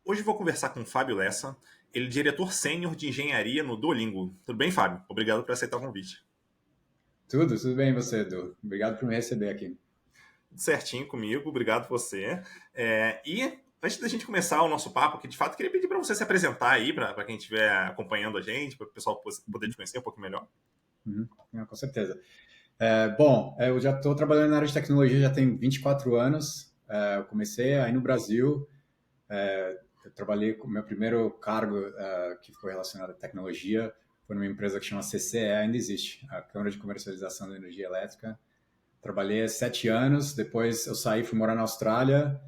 Hoje eu vou conversar com o Fábio Lessa, ele é diretor sênior de engenharia no Duolingo. Tudo bem, Fábio? Obrigado por aceitar o convite. Tudo bem você, Edu. Obrigado por me receber aqui. Tudo certinho comigo, obrigado você. E antes da gente começar o nosso papo, que de fato queria pedir para você se apresentar aí, para quem estiver acompanhando a gente, para o pessoal poder te conhecer um pouco melhor. Não, com certeza. Eu já estou trabalhando na área de tecnologia já tem 24 anos. Eu comecei aí no Brasil. Eu trabalhei com o meu primeiro cargo que foi relacionado à tecnologia. Foi numa empresa que chama CCE, ainda existe, a Câmara de Comercialização da Energia Elétrica. Trabalhei há 7 anos. Depois eu saí e fui morar na Austrália,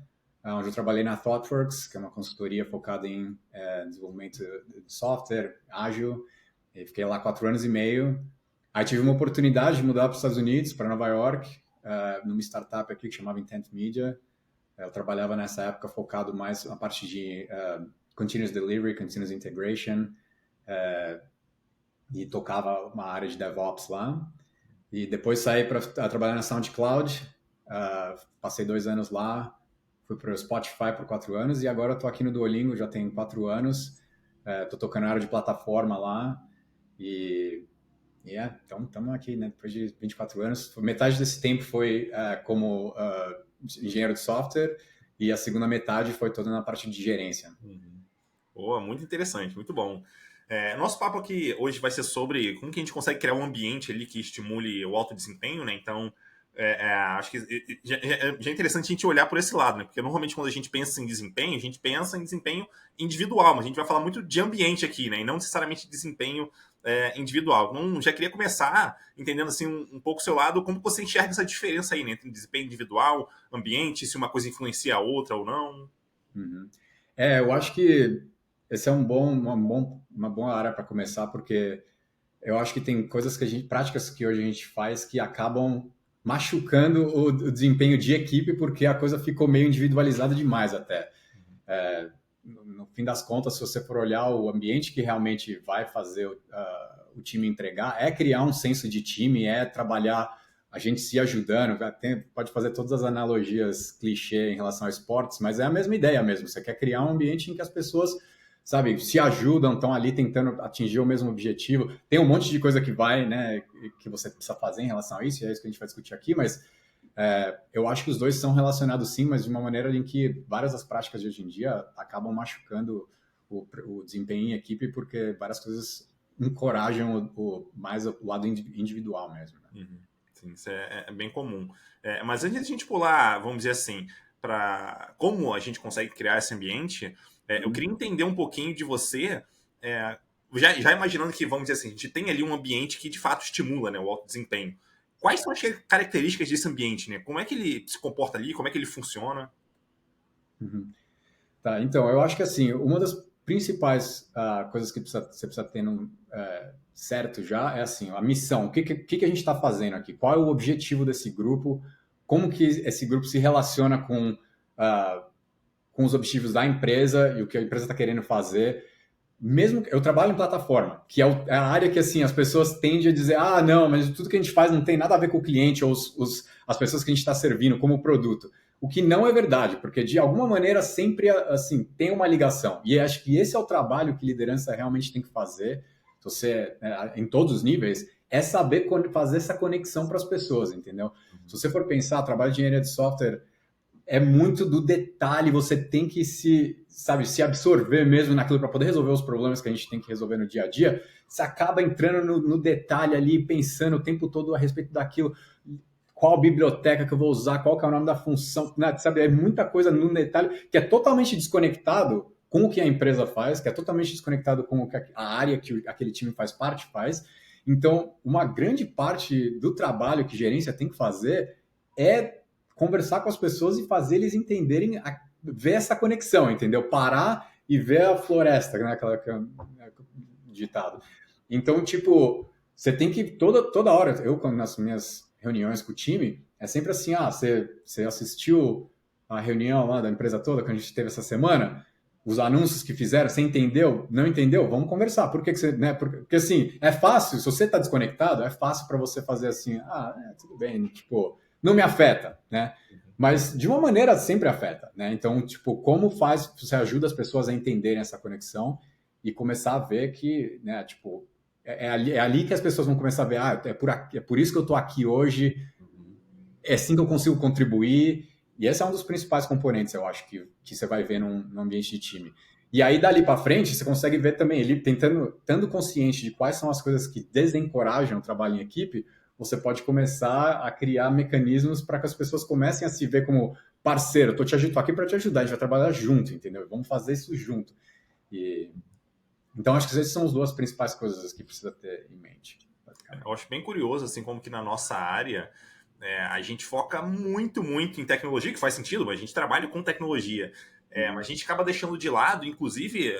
onde eu trabalhei na ThoughtWorks, que é uma consultoria focada em desenvolvimento de software ágil. E fiquei lá 4 anos e meio. Aí tive uma oportunidade de mudar para os Estados Unidos, para Nova York, numa startup aqui que chamava Intent Media. Eu trabalhava nessa época focado mais na parte de continuous delivery, continuous integration, e tocava uma área de DevOps lá. E depois saí para trabalhar na SoundCloud, passei 2 anos lá, fui para o Spotify por 4 anos, e agora estou aqui no Duolingo, já tem 4 anos, estou tocando na área de plataforma lá, então estamos aqui, né? Depois de 24 anos, metade desse tempo foi como engenheiro de software e a segunda metade foi toda na parte de gerência. Boa, muito interessante, muito bom. Nosso papo aqui hoje vai ser sobre como que a gente consegue criar um ambiente ali que estimule o alto desempenho, né? Então, acho que já é interessante a gente olhar por esse lado, né? Porque normalmente quando a gente pensa em desempenho, a gente pensa em desempenho individual, mas a gente vai falar muito de ambiente aqui, né? E não necessariamente desempenho individual. Então, já queria começar entendendo assim um pouco o seu lado, como você enxerga essa diferença aí, né? Entre desempenho individual, ambiente, se uma coisa influencia a outra ou não. Uhum. Eu acho que esse é uma boa área para começar, porque eu acho que tem coisas práticas que hoje a gente faz que acabam machucando o desempenho de equipe, porque a coisa ficou meio individualizada demais até. No fim das contas, se você for olhar o ambiente que realmente vai fazer o time entregar, é criar um senso de time, é trabalhar a gente se ajudando. Pode fazer todas as analogias clichê em relação a esportes, mas é a mesma ideia mesmo. Você quer criar um ambiente em que as pessoas, sabe, se ajudam, estão ali tentando atingir o mesmo objetivo. Tem um monte de coisa que vai, né, que você precisa fazer em relação a isso, e é isso que a gente vai discutir aqui, mas eu acho que os dois são relacionados sim, mas de uma maneira em que várias das práticas de hoje em dia acabam machucando o desempenho em equipe, porque várias coisas encorajam mais o lado individual mesmo. Né? Uhum. Sim, isso é bem comum. Mas antes de a gente pular, vamos dizer assim, para como a gente consegue criar esse ambiente, eu queria entender um pouquinho de você, já imaginando que, vamos dizer assim, a gente tem ali um ambiente que de fato estimula, né, o alto desempenho. Quais são as características desse ambiente, né? Como é que ele se comporta ali? Como é que ele funciona? Uhum. Tá, então, eu acho que assim, uma das principais coisas que você precisa ter certo já é assim, a missão. O que a gente está fazendo aqui? Qual é o objetivo desse grupo? Como que esse grupo se relaciona com os objetivos da empresa e o que a empresa está querendo fazer? Mesmo eu trabalho em plataforma, que é a área que assim as pessoas tendem a dizer, não, mas tudo que a gente faz não tem nada a ver com o cliente ou as pessoas que a gente está servindo como produto. O que não é verdade, porque de alguma maneira sempre assim tem uma ligação. E acho que esse é o trabalho que liderança realmente tem que fazer, em todos os níveis, é saber fazer essa conexão para as pessoas, entendeu? Se você for pensar, trabalho de engenharia de software é muito do detalhe, você tem que se absorver mesmo naquilo para poder resolver os problemas que a gente tem que resolver no dia a dia. Você acaba entrando no detalhe ali, pensando o tempo todo a respeito daquilo. Qual biblioteca que eu vou usar, qual que é o nome da função, né? Sabe? É muita coisa no detalhe que é totalmente desconectado com o que a empresa faz, que é totalmente desconectado com o que a área que aquele time faz parte faz. Então, uma grande parte do trabalho que gerência tem que fazer é conversar com as pessoas e fazer eles entenderem, ver essa conexão, entendeu? Parar e ver a floresta, né? Aquela ditado. Então, tipo, você tem que toda hora, nas minhas reuniões com o time, é sempre assim, você assistiu a reunião lá da empresa toda que a gente teve essa semana? Os anúncios que fizeram, você entendeu? Não entendeu? Vamos conversar. Por que você, né? Porque assim, é fácil, se você está desconectado, é fácil para você fazer assim, tudo bem, tipo, não me afeta, né? Mas de uma maneira sempre afeta, né? Então, tipo, como faz, você ajuda as pessoas a entenderem essa conexão e começar a ver que, né, tipo, é ali que as pessoas vão começar a ver, é por isso que eu estou aqui hoje, é assim que eu consigo contribuir. E esse é um dos principais componentes, eu acho, que você vai ver num ambiente de time. E aí, dali para frente, você consegue ver também, ele estando consciente de quais são as coisas que desencorajam o trabalho em equipe, você pode começar a criar mecanismos para que as pessoas comecem a se ver como parceiro. Tô aqui para te ajudar, a gente vai trabalhar junto, entendeu? Vamos fazer isso junto. Então, acho que essas são as duas principais coisas que precisa ter em mente. Eu acho bem curioso, assim, como que na nossa área a gente foca muito, muito em tecnologia, que faz sentido, mas a gente trabalha com tecnologia. Mas a gente acaba deixando de lado, inclusive,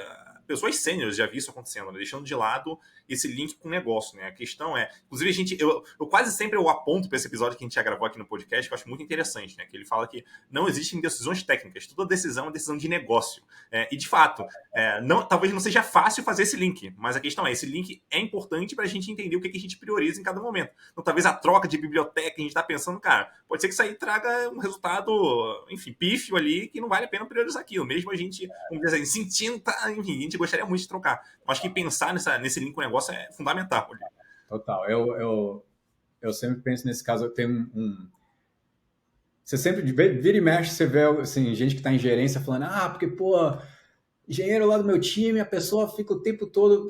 pessoas sêniores, já vi isso acontecendo, né? Deixando de lado esse link com o negócio, né? A questão inclusive eu quase sempre aponto para esse episódio que a gente já gravou aqui no podcast, que eu acho muito interessante, né? Que ele fala que não existem decisões técnicas, toda decisão é decisão de negócio. E de fato, talvez não seja fácil fazer esse link, mas a questão esse link é importante para a gente entender o que a gente prioriza em cada momento. Então, talvez a troca de biblioteca que a gente está pensando, cara, pode ser que isso aí traga um resultado, enfim, pífio ali, que não vale a pena priorizar aquilo. Mesmo a gente, vamos dizer assim, sentindo, enfim, a gente gostaria muito de trocar. Eu acho que pensar nesse link com o negócio é fundamental. Total. Eu sempre penso nesse caso, eu tenho Você sempre, vira e mexe, você vê assim, gente que está em gerência falando, porque, pô, engenheiro lá do meu time, a pessoa fica o tempo todo,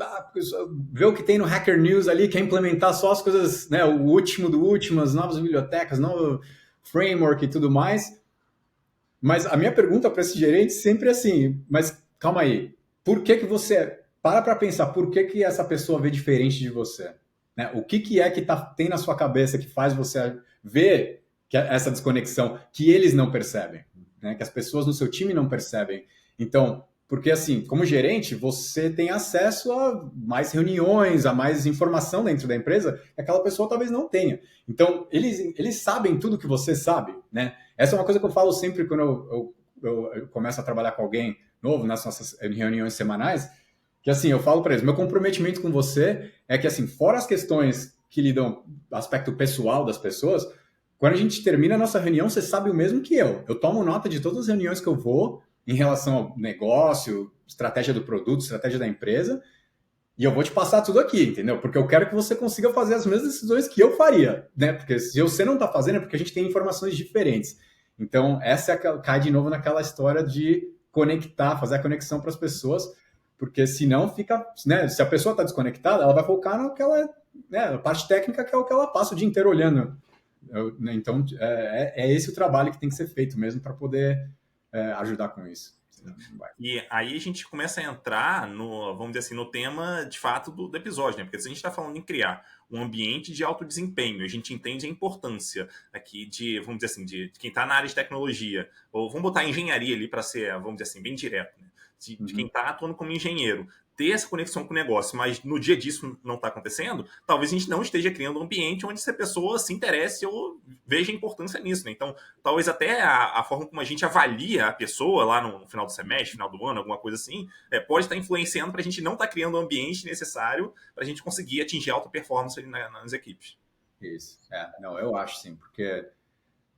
vê o que tem no Hacker News ali, quer implementar só as coisas, né, o último do último, as novas bibliotecas, novo framework e tudo mais. Mas a minha pergunta para esse gerente sempre é assim, mas calma aí, por que você... Para pensar, por que essa pessoa vê diferente de você? Né? O que é que tem na sua cabeça que faz você ver que essa desconexão, que eles não percebem, né? Que as pessoas no seu time não percebem? Então, porque assim, como gerente, você tem acesso a mais reuniões, a mais informação dentro da empresa que aquela pessoa talvez não tenha. Então, eles sabem tudo que você sabe, né? Essa é uma coisa que eu falo sempre quando eu começo a trabalhar com alguém novo nas nossas reuniões semanais, que assim, eu falo para eles, meu comprometimento com você é que assim, fora as questões que lidam aspecto pessoal das pessoas, quando a gente termina a nossa reunião, você sabe o mesmo que eu. Eu tomo nota de todas as reuniões que eu vou em relação ao negócio, estratégia do produto, estratégia da empresa, e eu vou te passar tudo aqui, entendeu? Porque eu quero que você consiga fazer as mesmas decisões que eu faria, né? Porque se você não está fazendo, é porque a gente tem informações diferentes. Então, essa cai de novo naquela história de conectar, fazer a conexão para as pessoas, porque senão fica, né? Se a pessoa está desconectada, ela vai focar naquela, né, a parte técnica, que é o que ela passa o dia inteiro olhando. Então, é esse o trabalho que tem que ser feito mesmo para poder ajudar com isso. E aí a gente começa a entrar vamos dizer assim, no tema de fato do episódio, né? Porque se a gente está falando em criar um ambiente de alto desempenho, a gente entende a importância aqui vamos dizer assim, de quem está na área de tecnologia, ou vamos botar engenharia ali para ser, vamos dizer assim, bem direto, né? De quem está atuando como engenheiro, ter essa conexão com o negócio, mas no dia disso não está acontecendo, talvez a gente não esteja criando um ambiente onde essa pessoa se interesse ou veja a importância nisso, né? Então, talvez até a forma como a gente avalia a pessoa lá no final do semestre, final do ano, alguma coisa assim, pode estar influenciando para a gente não estar criando o ambiente necessário para a gente conseguir atingir alta performance ali nas equipes. Isso. Não, eu acho sim, porque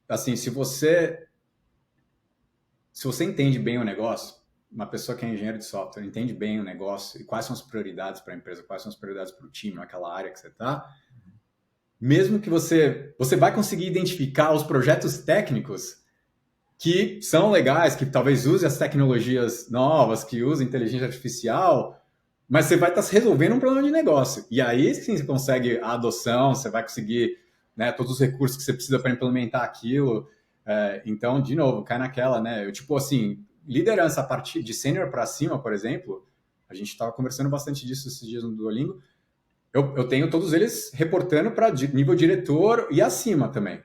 assim, se você entende bem o negócio, uma pessoa que é engenheiro de software entende bem o negócio e quais são as prioridades para a empresa, quais são as prioridades para o time, naquela área que você está, mesmo que você vai conseguir identificar os projetos técnicos que são legais, que talvez use as tecnologias novas, que usem inteligência artificial, mas você vai estar resolvendo um problema de negócio. E aí sim você consegue a adoção, você vai conseguir, né, todos os recursos que você precisa para implementar aquilo. Então, de novo, cai naquela, né? Tipo assim, liderança a partir de sênior para cima, por exemplo, a gente estava conversando bastante disso esses dias no Duolingo. Eu tenho todos eles reportando para nível diretor e acima também,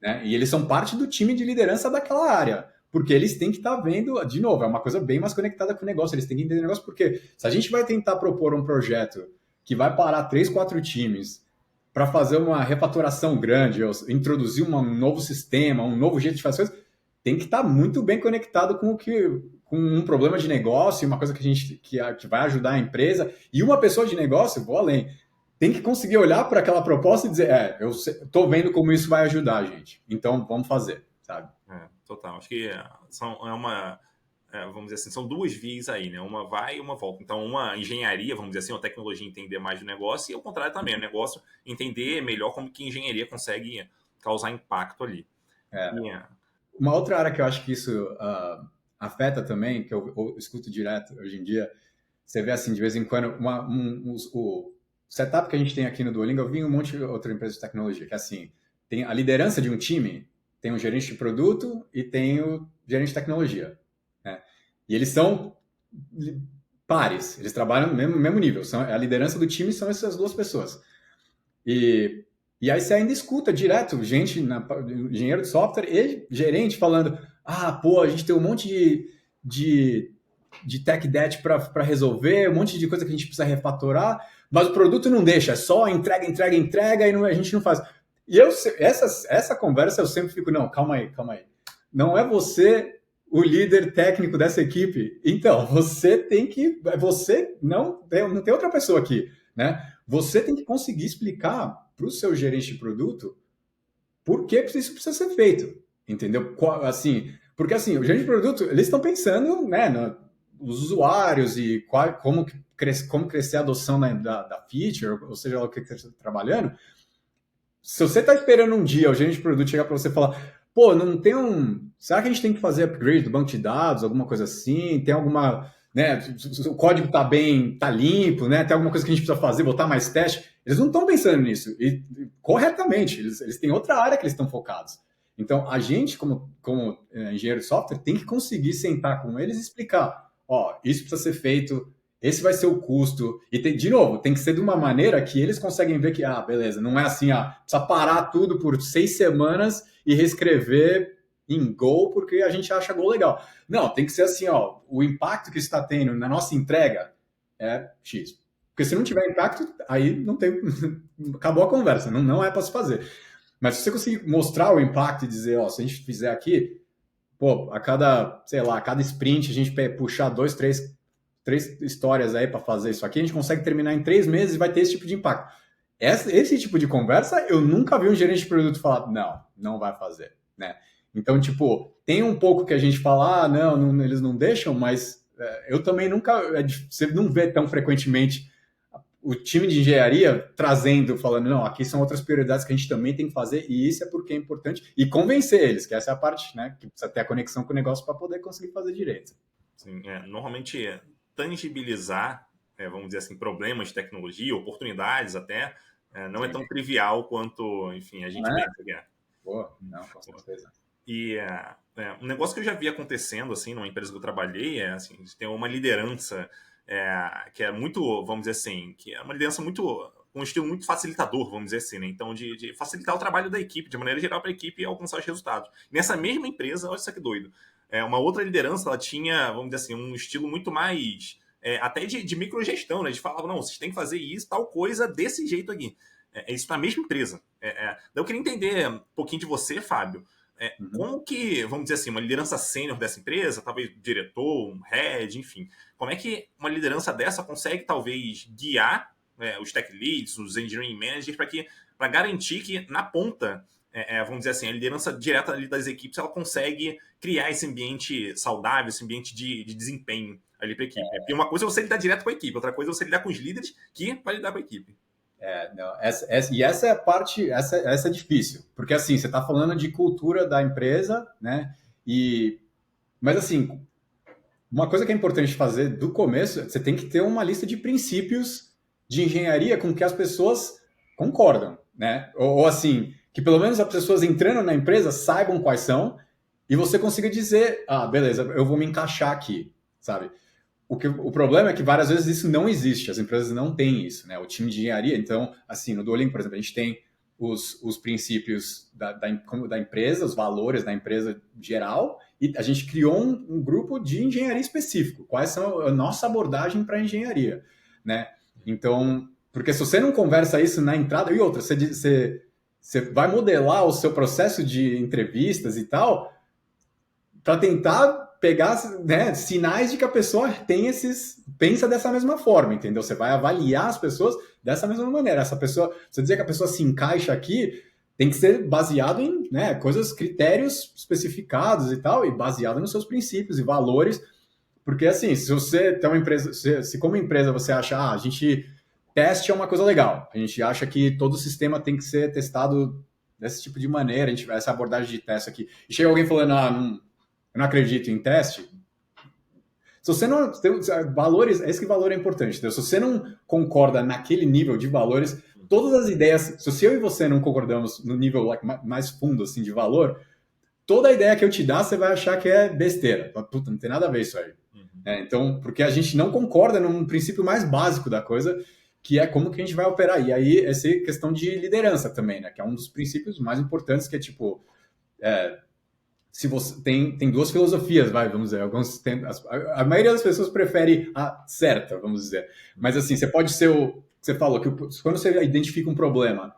né? E eles são parte do time de liderança daquela área, porque eles têm que estar vendo, de novo, é uma coisa bem mais conectada com o negócio, eles têm que entender o negócio, porque se a gente vai tentar propor um projeto que vai parar 3, 4 times para fazer uma refatoração grande, ou introduzir um novo sistema, um novo jeito de fazer as coisas, tem que estar muito bem conectado com um problema de negócio, uma coisa que vai ajudar a empresa, e uma pessoa de negócio, vou além, tem que conseguir olhar para aquela proposta e dizer, eu estou vendo como isso vai ajudar a gente, então vamos fazer. sabe? Total. Acho que vamos dizer assim, são duas vias aí, né? Uma vai e uma volta. Então, uma engenharia, vamos dizer assim, uma tecnologia entender mais do negócio, e ao contrário também, o negócio entender melhor como que a engenharia consegue causar impacto ali. É. E, Uma outra área que eu acho que isso afeta também, que eu escuto direto hoje em dia, você vê assim, de vez em quando, o setup que a gente tem aqui no Duolingo, eu vi em um monte de outra empresa de tecnologia, que é assim, tem a liderança de um time, tem um gerente de produto e tem o gerente de tecnologia, né? E eles são pares, eles trabalham no mesmo nível, a liderança do time são essas duas pessoas. E aí você ainda escuta direto gente, engenheiro de software e gerente falando, pô, a gente tem um monte de tech debt para resolver, um monte de coisa que a gente precisa refatorar, mas o produto não deixa, é só entrega, entrega, entrega, e a gente não faz. E essa conversa eu sempre fico, não, calma aí. Não é você o líder técnico dessa equipe. Então, você não tem outra pessoa aqui, né? Você tem que conseguir explicar para o seu gerente de produto por que isso precisa ser feito, entendeu? Assim, porque assim, o gerente de produto, eles estão pensando, né, nos usuários e como crescer a adoção da feature, ou seja, o que você está trabalhando. Se você está esperando um dia o gerente de produto chegar para você e falar, pô, não tem será que a gente tem que fazer upgrade do banco de dados, alguma coisa assim? Tem alguma, né, o código tá limpo, né? Tem alguma coisa que a gente precisa fazer, botar mais teste? Eles não estão pensando nisso, e corretamente, eles têm outra área que eles estão focados. Então, a gente, como engenheiro de software, tem que conseguir sentar com eles e explicar, isso precisa ser feito, esse vai ser o custo. E, de novo, tem que ser de uma maneira que eles conseguem ver que, beleza, não é assim, precisa parar tudo por 6 semanas e reescrever em Go porque a gente acha Go legal. Não, tem que ser assim, o impacto que isso está tendo na nossa entrega é X. Porque se não tiver impacto, aí não tem... acabou a conversa, não é para se fazer. Mas se você conseguir mostrar o impacto e dizer, se a gente fizer aqui, pô, a cada sprint a gente puxar 2, 3 histórias aí para fazer isso aqui, a gente consegue terminar em 3 meses e vai ter esse tipo de impacto. Esse tipo de conversa, eu nunca vi um gerente de produto falar, não vai fazer, né? Então, tipo, tem um pouco que a gente fala, não, eles não deixam, mas eu também nunca, você não vê tão frequentemente o time de engenharia falando, não, aqui são outras prioridades que a gente também tem que fazer, e isso é porque é importante, e convencer eles, que essa é a parte, né, que precisa ter a conexão com o negócio para poder conseguir fazer direito. Sim, normalmente tangibilizar, vamos dizer assim, problemas de tecnologia, oportunidades até, não é tão trivial quanto, enfim, a gente pensa que é. Pô, não, com certeza. E um negócio que eu já vi acontecendo, assim, numa empresa que eu trabalhei, assim, tem uma liderança que é muito, vamos dizer assim, que é uma liderança muito, com um estilo muito facilitador, vamos dizer assim, né? Então, de facilitar o trabalho da equipe, de maneira geral, para a equipe alcançar os resultados. Nessa mesma empresa, olha isso que doido, uma outra liderança, ela tinha, vamos dizer assim, um estilo muito mais, até de microgestão, né? De falar, não, vocês têm que fazer isso, tal coisa, desse jeito aqui. Isso na mesma empresa. Eu queria entender um pouquinho de você, Fábio, como que, vamos dizer assim, uma liderança sênior dessa empresa, talvez diretor, um head, enfim, como é que uma liderança dessa consegue, talvez, guiar os tech leads, os engineering managers, para garantir que, na ponta, vamos dizer assim, a liderança direta ali das equipes, ela consegue criar esse ambiente saudável, esse ambiente de desempenho ali para a equipe. Porque uma coisa é você lidar direto com a equipe, outra coisa é você lidar com os líderes que vai lidar com a equipe. Essa é a parte, essa é difícil, porque assim, você está falando de cultura da empresa, né? Mas assim, uma coisa que é importante fazer do começo, você tem que ter uma lista de princípios de engenharia com que as pessoas concordam, né? Ou assim, que pelo menos as pessoas entrando na empresa saibam quais são e você consiga dizer, beleza, eu vou me encaixar aqui, sabe? O problema é que várias vezes isso não existe, as empresas não têm isso, né? O time de engenharia, então, assim, no Duolingo, por exemplo, a gente tem os princípios da empresa, os valores da empresa geral, e a gente criou um grupo de engenharia específico. Quais são a nossa abordagem para a engenharia, né? Então, porque se você não conversa isso na entrada, e outra, você vai modelar o seu processo de entrevistas e tal, para tentar pegar, né, sinais de que a pessoa pensa dessa mesma forma, entendeu? Você vai avaliar as pessoas dessa mesma maneira. Essa pessoa, você dizer que a pessoa se encaixa aqui, tem que ser baseado em, né, coisas, critérios especificados e tal, e baseado nos seus princípios e valores, porque assim, se você tem uma empresa, se como empresa você acha, a gente, teste é uma coisa legal, a gente acha que todo o sistema tem que ser testado desse tipo de maneira, a gente essa abordagem de teste aqui, e chega alguém falando, eu não acredito em teste, se você não tem valores, esse que valor é importante. Então, se você não concorda naquele nível de valores, todas as ideias, se eu e você não concordamos no nível mais fundo assim de valor, toda a ideia que eu te dar, você vai achar que é besteira. Puta, não tem nada a ver isso aí. Então, porque a gente não concorda num princípio mais básico da coisa, que é como que a gente vai operar. E aí, essa questão de liderança também, né? Que é um dos princípios mais importantes, que é tipo, se você tem duas filosofias, vamos dizer, alguns a maioria das pessoas prefere a certa, vamos dizer. Mas assim, você pode ser você falou que quando você identifica um problema,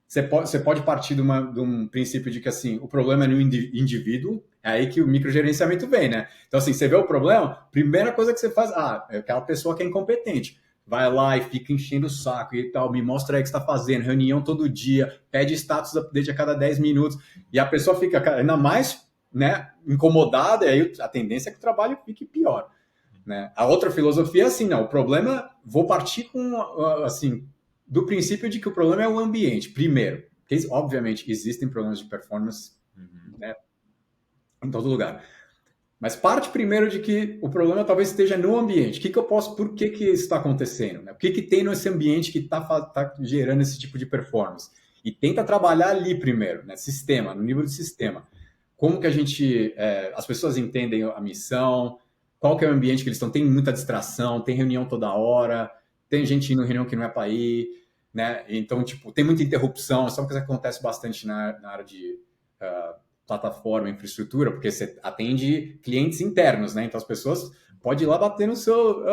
você pode partir de um princípio de que assim, o problema é no indivíduo, é aí que o microgerenciamento vem, né? Então assim, você vê o problema, primeira coisa que você faz, é aquela pessoa que é incompetente. Vai lá e fica enchendo o saco e tal, me mostra aí o que você está fazendo, reunião todo dia, pede status update a cada 10 minutos, e a pessoa fica ainda mais, né, incomodada, e aí a tendência é que o trabalho fique pior, né? A outra filosofia é assim, não, o problema, vou partir com, assim, do princípio de que o problema é o ambiente, primeiro, porque obviamente existem problemas de performance, né, em todo lugar, mas parte primeiro de que o problema talvez esteja no ambiente. Por que isso está acontecendo? Né? O que tem nesse ambiente que está gerando esse tipo de performance? E tenta trabalhar ali primeiro, né? Sistema, no nível de sistema. Como que as pessoas entendem a missão, qual que é o ambiente que eles estão, tem muita distração, tem reunião toda hora, tem gente indo em reunião que não é para ir, né? Então, tipo, tem muita interrupção, isso é uma coisa que acontece bastante na área de plataforma, infraestrutura, porque você atende clientes internos, né? Então as pessoas podem ir lá bater no seu,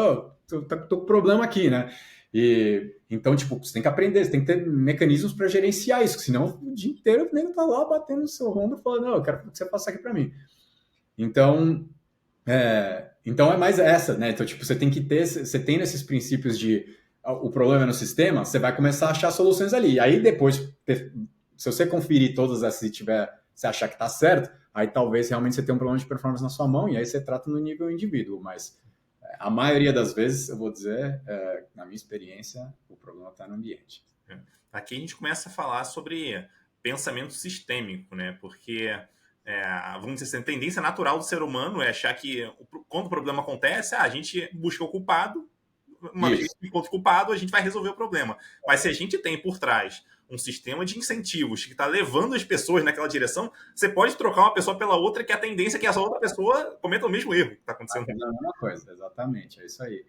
tô com problema aqui, né? E então, tipo, você tem que aprender, você tem que ter mecanismos para gerenciar isso, senão o dia inteiro o nego tá lá batendo no seu ombro falando, não, eu quero que você faça aqui para mim. Então, então é mais essa, né? Então, tipo, você tem que ter, você tem esses princípios de o problema é no sistema, você vai começar a achar soluções ali. E aí depois, se você conferir todas essas e você achar que está certo, aí talvez realmente você tenha um problema de performance na sua mão e aí você trata no nível indivíduo. Mas a maioria das vezes, eu vou dizer, na minha experiência, o problema está no ambiente. Aqui a gente começa a falar sobre pensamento sistêmico, né? Porque, vamos dizer assim, a tendência natural do ser humano é achar que quando o problema acontece, a gente busca o culpado, uma vez que encontra o culpado, a gente vai resolver o problema. Mas se a gente tem por trás um sistema de incentivos que está levando as pessoas naquela direção, você pode trocar uma pessoa pela outra, que a tendência é que essa outra pessoa cometa o mesmo erro que está acontecendo. É a mesma coisa, exatamente, é isso aí.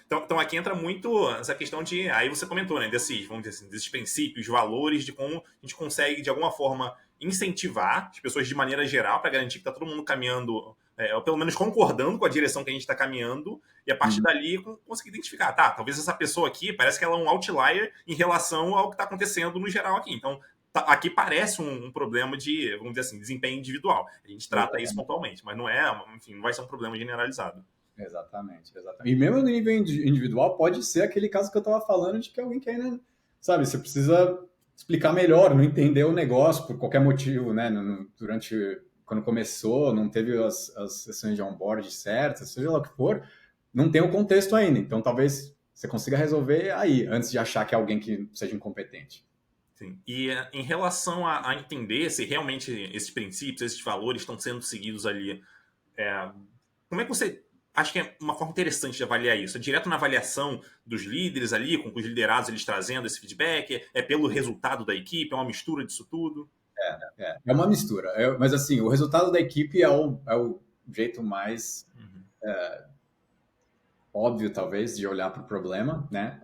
Então aqui entra muito essa questão de, aí você comentou, né, vamos dizer assim, desses princípios, valores, de como a gente consegue, de alguma forma, incentivar as pessoas de maneira geral para garantir que está todo mundo caminhando, ou pelo menos concordando com a direção que a gente está caminhando, e a partir dali conseguir identificar, talvez essa pessoa aqui parece que ela é um outlier em relação ao que está acontecendo no geral aqui. Então, aqui parece um problema de, vamos dizer assim, desempenho individual. A gente trata isso pontualmente, mas não enfim, não vai ser um problema generalizado. Exatamente. E mesmo no nível individual, pode ser aquele caso que eu estava falando de que alguém quer, né? Sabe, você precisa explicar melhor, não entender o negócio por qualquer motivo, né? Quando começou, não teve as sessões de onboard certas, seja lá o que for, não tem o contexto ainda. Então, talvez você consiga resolver aí, antes de achar que é alguém que seja incompetente. Sim. E em relação a entender se realmente esses princípios, esses valores estão sendo seguidos ali, como é que você... Acho que é uma forma interessante de avaliar isso. É direto na avaliação dos líderes ali, com os liderados eles trazendo esse feedback? É pelo resultado da equipe? É uma mistura disso tudo? É uma mistura. Mas assim, o resultado da equipe é o jeito mais óbvio, talvez, de olhar para o problema, né?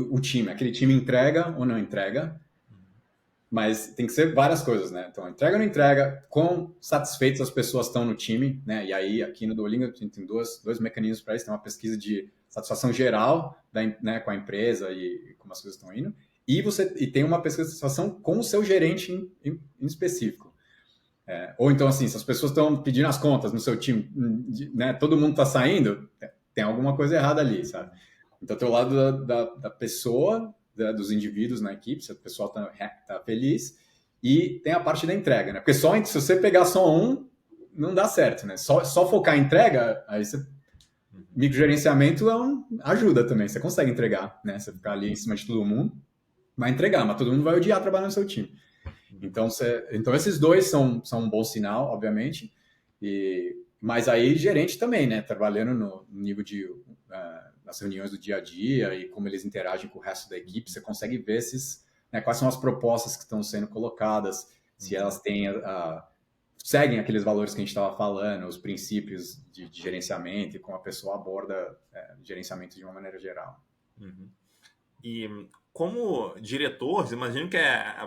O time, aquele time entrega ou não entrega, mas tem que ser várias coisas, né? Então, entrega ou não entrega, quão satisfeitas as pessoas estão no time, né? E aí, aqui no Duolingo, a gente tem dois mecanismos para isso. Tem uma pesquisa de satisfação geral né, com a empresa e como as coisas estão indo. E tem uma pesquisa de satisfação com o seu gerente em específico. Ou então, assim, se as pessoas estão pedindo as contas no seu time, né? Todo mundo está saindo, tem alguma coisa errada ali, sabe? Então, tem o lado da pessoa, dos indivíduos na equipe, se o pessoal está feliz, e tem a parte da entrega, né? Porque se você pegar só um, não dá certo, né? Só focar em entrega, aí você microgerenciamento ajuda também, você consegue entregar, né? Você ficar ali em cima de todo mundo, vai entregar, mas todo mundo vai odiar trabalhar no seu time. Então esses dois são um bom sinal, obviamente, mas aí gerente também, né? Trabalhando no nível de nas reuniões do dia a dia e como eles interagem com o resto da equipe, você consegue ver né, quais são as propostas que estão sendo colocadas, se elas têm seguem aqueles valores que a gente estava falando, os princípios de gerenciamento e como a pessoa aborda gerenciamento de uma maneira geral. Uhum. E como diretor, imagino que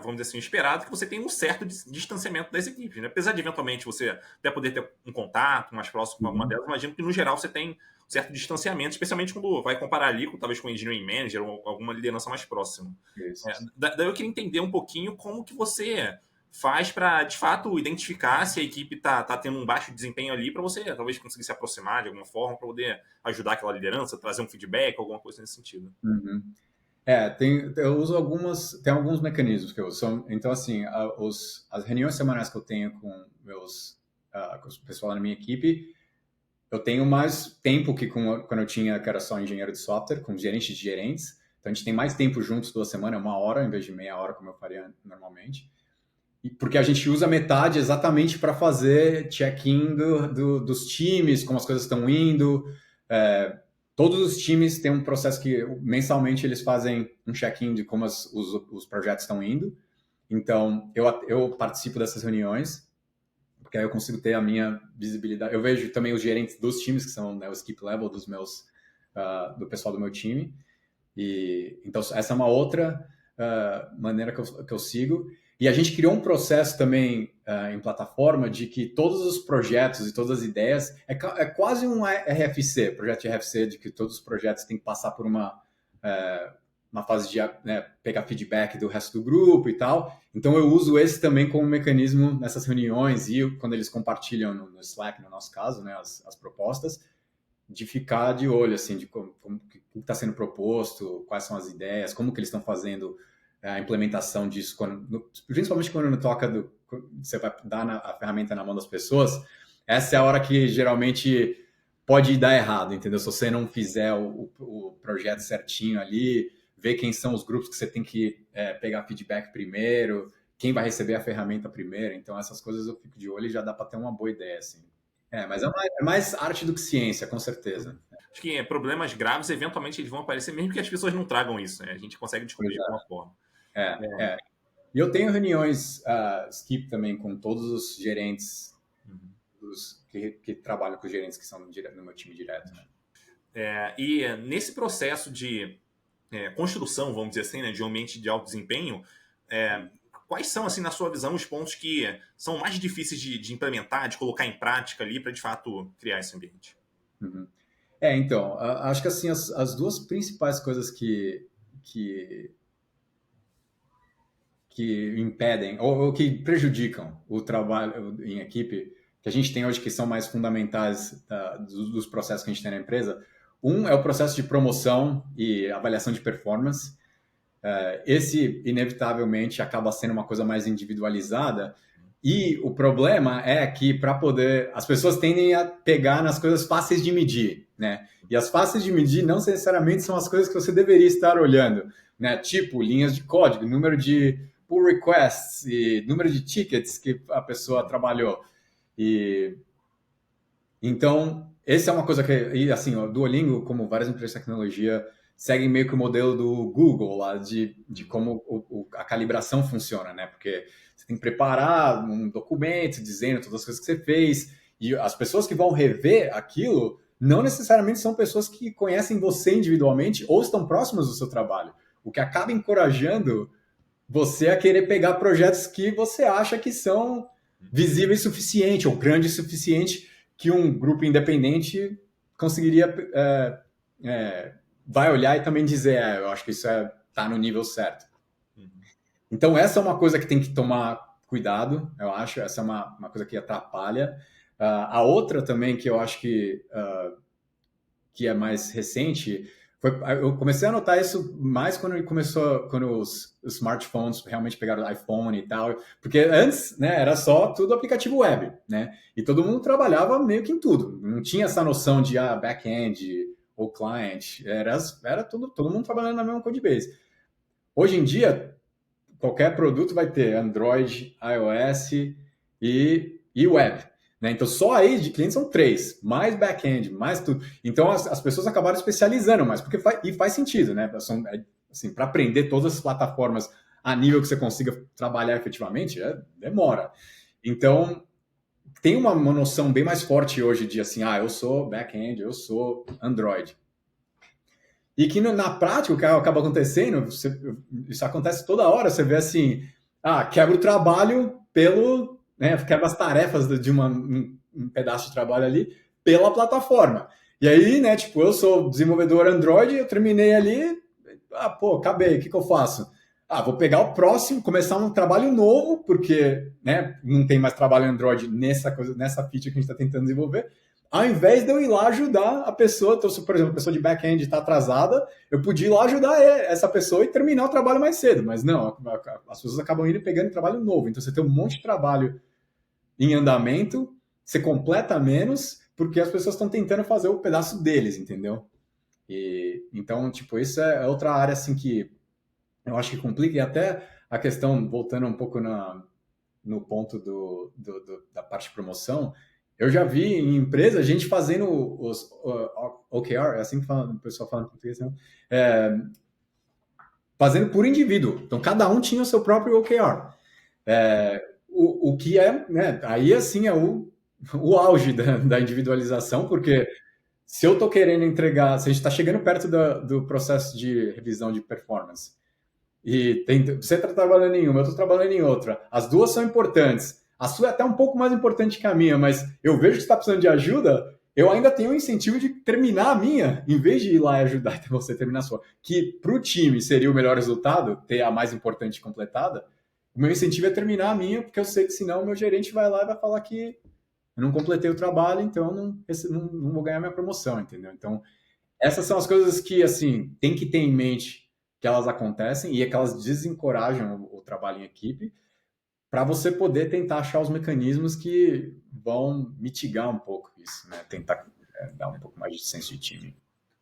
vamos dizer assim, esperado que você tenha um certo distanciamento das equipes, né? Apesar de eventualmente você até poder ter um contato mais próximo com alguma delas, imagino que no geral você tem um certo distanciamento, especialmente quando vai comparar ali talvez com o engineering manager ou alguma liderança mais próxima. Daí eu queria entender um pouquinho como que você faz para, de fato, identificar se a equipe está tendo um baixo desempenho ali, para você talvez conseguir se aproximar de alguma forma, para poder ajudar aquela liderança, trazer um feedback, alguma coisa nesse sentido. Uhum. Eu uso tem alguns mecanismos que eu uso. Então, assim, as reuniões semanais que eu tenho com com o pessoal na minha equipe, eu tenho mais tempo que quando eu que era só engenheiro de software, com gerentes de gerentes. Então, a gente tem mais tempo juntos toda semana, 1 hora, em vez de meia hora, como eu faria normalmente. Porque a gente usa metade exatamente para fazer check-in dos times, como as coisas estão indo. Todos os times têm um processo que mensalmente eles fazem um check-in de como os projetos estão indo. Então, eu participo dessas reuniões, porque aí eu consigo ter a minha visibilidade. Eu vejo também os gerentes dos times, que são, né, o skip level do pessoal do meu time. Então, essa é uma outra maneira que eu sigo. E a gente criou um processo também em plataforma de que todos os projetos e todas as ideias é quase um RFC, projeto de RFC, de que todos os projetos têm que passar por uma fase de pegar feedback do resto do grupo e tal. Então eu uso esse também como mecanismo nessas reuniões e quando eles compartilham no Slack, no nosso caso, né, as propostas, de ficar de olho assim, de como está sendo proposto, quais são as ideias, como que eles estão fazendo a implementação disso, principalmente quando você vai dar a ferramenta na mão das pessoas. Essa é a hora que geralmente pode dar errado, entendeu? Se você não fizer o projeto certinho ali, ver quem são os grupos que você tem que pegar feedback primeiro, quem vai receber a ferramenta primeiro. Então, essas coisas eu fico de olho e já dá para ter uma boa ideia, assim. Mas é mais arte do que ciência, com certeza. Acho que problemas graves, eventualmente, eles vão aparecer, mesmo que as pessoas não tragam isso, né? A gente consegue descobrir de alguma forma. E eu tenho reuniões skip também com todos os gerentes que trabalham com os gerentes que são no meu time direto. Né? E nesse processo de construção, vamos dizer assim, né, de um ambiente de alto desempenho, quais são, assim, na sua visão, os pontos que são mais difíceis de implementar, de colocar em prática ali para, de fato, criar esse ambiente? Uhum. Então, acho que assim, as duas principais coisas que impedem ou que prejudicam o trabalho em equipe que a gente tem hoje, que são mais fundamentais dos processos que a gente tem na empresa. Um é o processo de promoção e avaliação de performance. Esse, inevitavelmente, acaba sendo uma coisa mais individualizada. E o problema é que, para poder... As pessoas tendem a pegar nas coisas fáceis de medir, né? E as fáceis de medir não necessariamente são as coisas que você deveria estar olhando, né? Tipo, linhas de código, número de pull requests e número de tickets que a pessoa trabalhou. Então, essa é uma coisa que... E assim, o Duolingo, como várias empresas de tecnologia, seguem meio que o modelo do Google lá, de como a calibração funciona, né? Porque você tem que preparar um documento dizendo todas as coisas que você fez, e as pessoas que vão rever aquilo não necessariamente são pessoas que conhecem você individualmente ou estão próximas do seu trabalho, o que acaba encorajando você a querer pegar projetos que você acha que são visíveis o suficiente ou grandes o suficiente que um grupo independente conseguiria vai olhar e também dizer, eu acho que isso está no nível certo. Então, essa é uma coisa que tem que tomar cuidado, eu acho. Essa é uma coisa que atrapalha. A outra também que eu acho que é mais recente Eu comecei a notar isso mais quando ele começou, quando os smartphones realmente pegaram o iPhone e tal, porque antes, né, era só tudo aplicativo web, né, e todo mundo trabalhava meio que em tudo, não tinha essa noção de back-end ou client, era tudo, todo mundo trabalhando na mesma codebase. Hoje em dia, qualquer produto vai ter Android, iOS e web. Né? Então, só aí de clientes são três, mais back-end, mais tudo. Então, as pessoas acabaram especializando mais, porque faz sentido, né? Assim, para aprender todas as plataformas a nível que você consiga trabalhar efetivamente, demora. Então, tem uma noção bem mais forte hoje de assim, eu sou back-end, eu sou Android. E que na prática o que acaba acontecendo, isso acontece toda hora, você vê assim, quebra o trabalho quebra as tarefas de um pedaço de trabalho ali pela plataforma. E aí, né, tipo, eu sou desenvolvedor Android, eu terminei ali, acabei, o que eu faço? Vou pegar o próximo, começar um trabalho novo, porque, né, não tem mais trabalho Android nessa feature que a gente está tentando desenvolver, ao invés de eu ir lá ajudar a pessoa, então, se, por exemplo, a pessoa de back-end está atrasada, eu podia ir lá ajudar essa pessoa e terminar o trabalho mais cedo, mas não, as pessoas acabam indo pegando trabalho novo, então você tem um monte de trabalho em andamento, você completa menos, porque as pessoas estão tentando fazer o pedaço deles, entendeu? Então, tipo, isso é outra área, assim, que eu acho que complica, e até a questão, voltando um pouco no ponto da parte de promoção, eu já vi em empresa gente fazendo os OKR, é assim que fala, o pessoal fala em português, não? Fazendo por indivíduo. Então, cada um tinha o seu próprio OKR. O que é, né, aí assim é o auge da individualização, porque se eu estou querendo entregar, se a gente está chegando perto do processo de revisão de performance, e você está trabalhando em uma, eu estou trabalhando em outra. As duas são importantes. A sua é até um pouco mais importante que a minha, mas eu vejo que você está precisando de ajuda, eu ainda tenho o incentivo de terminar a minha, em vez de ir lá e ajudar você a terminar a sua. Que para o time seria o melhor resultado, ter a mais importante completada, o meu incentivo é terminar a minha, porque eu sei que senão o meu gerente vai lá e vai falar que eu não completei o trabalho, então não vou ganhar minha promoção, entendeu? Então, essas são as coisas que, assim, tem que ter em mente que elas acontecem e é que elas desencorajam o trabalho em equipe para você poder tentar achar os mecanismos que vão mitigar um pouco isso, né? Tentar dar um pouco mais de senso de time.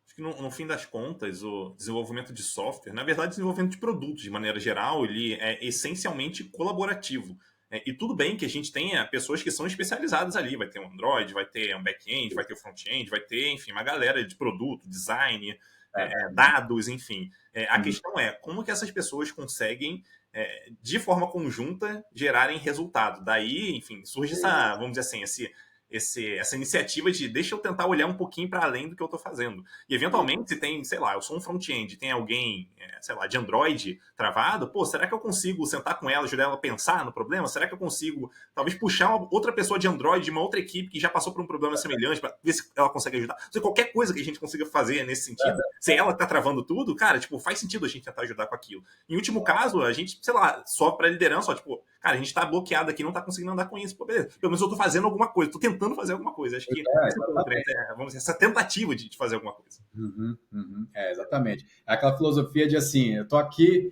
Acho que no fim das contas, o desenvolvimento de software, na verdade, desenvolvimento de produtos, de maneira geral, ele é essencialmente colaborativo. E tudo bem que a gente tenha pessoas que são especializadas ali. Vai ter um Android, vai ter um back-end, vai ter o front-end, vai ter, enfim, uma galera de produto, design, dados, enfim. A questão é como que essas pessoas conseguem, de forma conjunta, gerarem resultado. Daí, enfim, surge essa, vamos dizer assim, essa iniciativa de deixa eu tentar olhar um pouquinho para além do que eu estou fazendo. E eventualmente, se tem, sei lá, eu sou um front-end, tem alguém, sei lá, de Android travado, será que eu consigo sentar com ela, ajudar ela a pensar no problema? Será que eu consigo, talvez, puxar outra pessoa de Android, de uma outra equipe que já passou por um problema semelhante, para ver se ela consegue ajudar? Se qualquer coisa que a gente consiga fazer nesse sentido, se ela está travando tudo, cara, tipo, faz sentido a gente tentar ajudar com aquilo. Em último caso, a gente, sei lá, só para liderança, tipo, cara, a gente tá bloqueado aqui, não tá conseguindo andar com isso. Beleza. Pelo menos eu tô fazendo alguma coisa, tô tentando fazer alguma coisa. Acho que vamos dizer, essa tentativa de fazer alguma coisa. Exatamente. É aquela filosofia de assim, eu tô aqui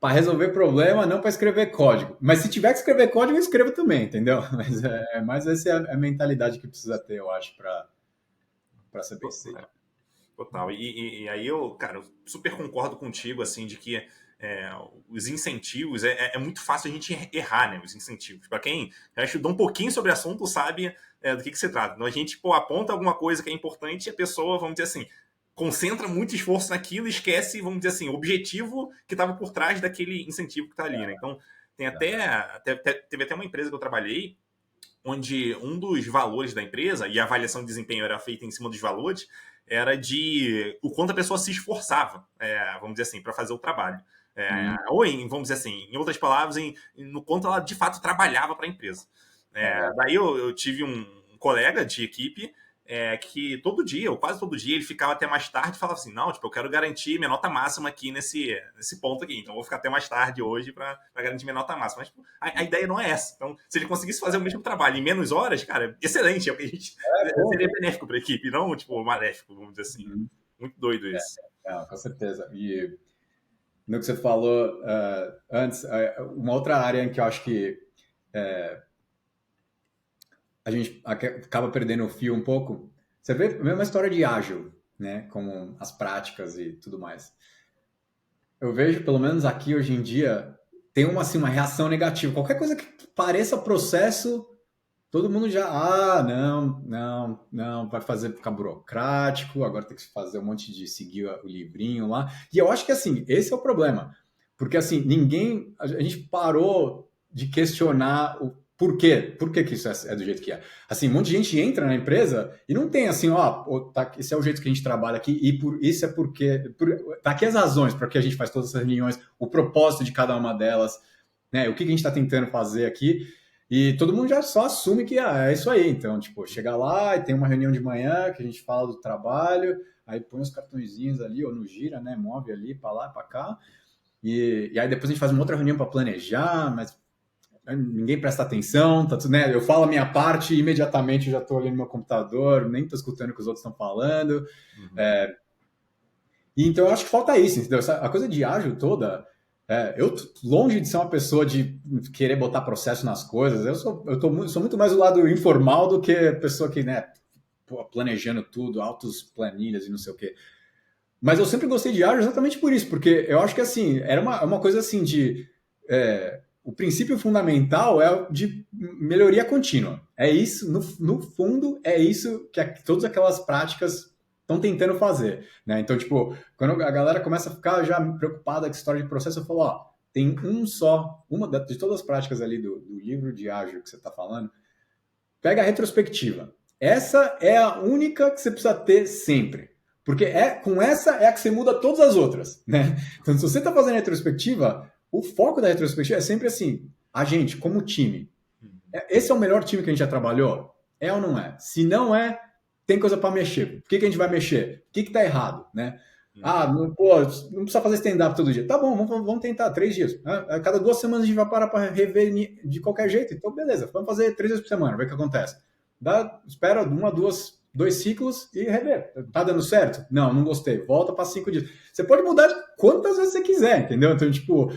para resolver problema, não para escrever código. Mas se tiver que escrever código, eu escrevo também, entendeu? Mas essa é a mentalidade que precisa ter, eu acho, para ser bem feito. Total. E aí eu, cara, eu super concordo contigo, assim, de que os incentivos, é muito fácil a gente errar, né, os incentivos. Para quem já estudou um pouquinho sobre o assunto, sabe do que se trata. Então a gente aponta alguma coisa que é importante e a pessoa, vamos dizer assim, concentra muito esforço naquilo e esquece, vamos dizer assim, o objetivo que estava por trás daquele incentivo que está ali, né? Então tem teve até uma empresa que eu trabalhei onde um dos valores da empresa, e a avaliação de desempenho era feita em cima dos valores, era de o quanto a pessoa se esforçava, vamos dizer assim, para fazer o trabalho. Ou, vamos dizer assim, em outras palavras, no quanto ela de fato trabalhava para a empresa. Daí eu tive um colega de equipe que todo dia, ou quase todo dia, ele ficava até mais tarde e falava assim, não, tipo, eu quero garantir minha nota máxima aqui nesse ponto aqui, então eu vou ficar até mais tarde hoje para garantir minha nota máxima. Mas tipo, a ideia não é essa. Então, se ele conseguisse fazer o mesmo trabalho em menos horas, cara, excelente, é o que a gente seria benéfico para a equipe, não, tipo, maléfico, vamos dizer assim. Muito doido isso. Com certeza. E no que você falou antes, uma outra área em que eu acho que a gente acaba perdendo o fio um pouco, você vê a mesma história de ágil, né? Como as práticas e tudo mais. Eu vejo, pelo menos aqui hoje em dia, tem uma, assim, uma reação negativa. Qualquer coisa que pareça processo, todo mundo já, não, vai fazer ficar burocrático, agora tem que fazer um monte de seguir o livrinho lá. E eu acho que, assim, esse é o problema. Porque, assim, a gente parou de questionar o porquê. Por que isso é do jeito que é? Assim, um monte de gente entra na empresa e não tem assim, esse é o jeito que a gente trabalha aqui e isso é porque... Tá aqui as razões para que a gente faz todas essas reuniões, o propósito de cada uma delas, né? O que a gente está tentando fazer aqui. E todo mundo já só assume que é isso aí. Então, tipo, chega lá e tem uma reunião de manhã que a gente fala do trabalho, aí põe os cartõezinhos ali, ou no gira, né? Move ali para lá, para cá. E aí depois a gente faz uma outra reunião para planejar, mas ninguém presta atenção, tá tudo, né? Eu falo a minha parte e imediatamente eu já estou ali no meu computador, nem estou escutando o que os outros estão falando. Uhum. E então eu acho que falta isso, entendeu? A coisa de ágil toda, eu longe de ser uma pessoa de querer botar processo nas coisas, sou muito mais do lado informal do que a pessoa que, né, planejando tudo, altos planilhas e não sei o quê. Mas eu sempre gostei de ágil exatamente por isso, porque eu acho que assim, era uma coisa assim de. O princípio fundamental é de melhoria contínua. É isso, no fundo, é isso que todas aquelas práticas estão tentando fazer. Né? Então, tipo, quando a galera começa a ficar já preocupada com a história de processo, eu falo, ó, tem uma de todas as práticas ali do livro de ágil que você está falando, pega a retrospectiva. Essa é a única que você precisa ter sempre. Porque com essa é a que você muda todas as outras. Né? Então, se você está fazendo retrospectiva, o foco da retrospectiva é sempre assim, a gente, como time. Esse é o melhor time que a gente já trabalhou? É ou não é? Se não é, tem coisa para mexer. Por que a gente vai mexer? O que está errado? Né? Não precisa fazer stand-up todo dia. Tá bom, vamos tentar 3 dias. A cada 2 semanas a gente vai parar para rever de qualquer jeito. Então, beleza, vamos fazer 3 vezes por semana, ver o que acontece. Espera 2 ciclos e rever. Tá dando certo? Não gostei. Volta para 5 dias. Você pode mudar quantas vezes você quiser, entendeu? Então, tipo,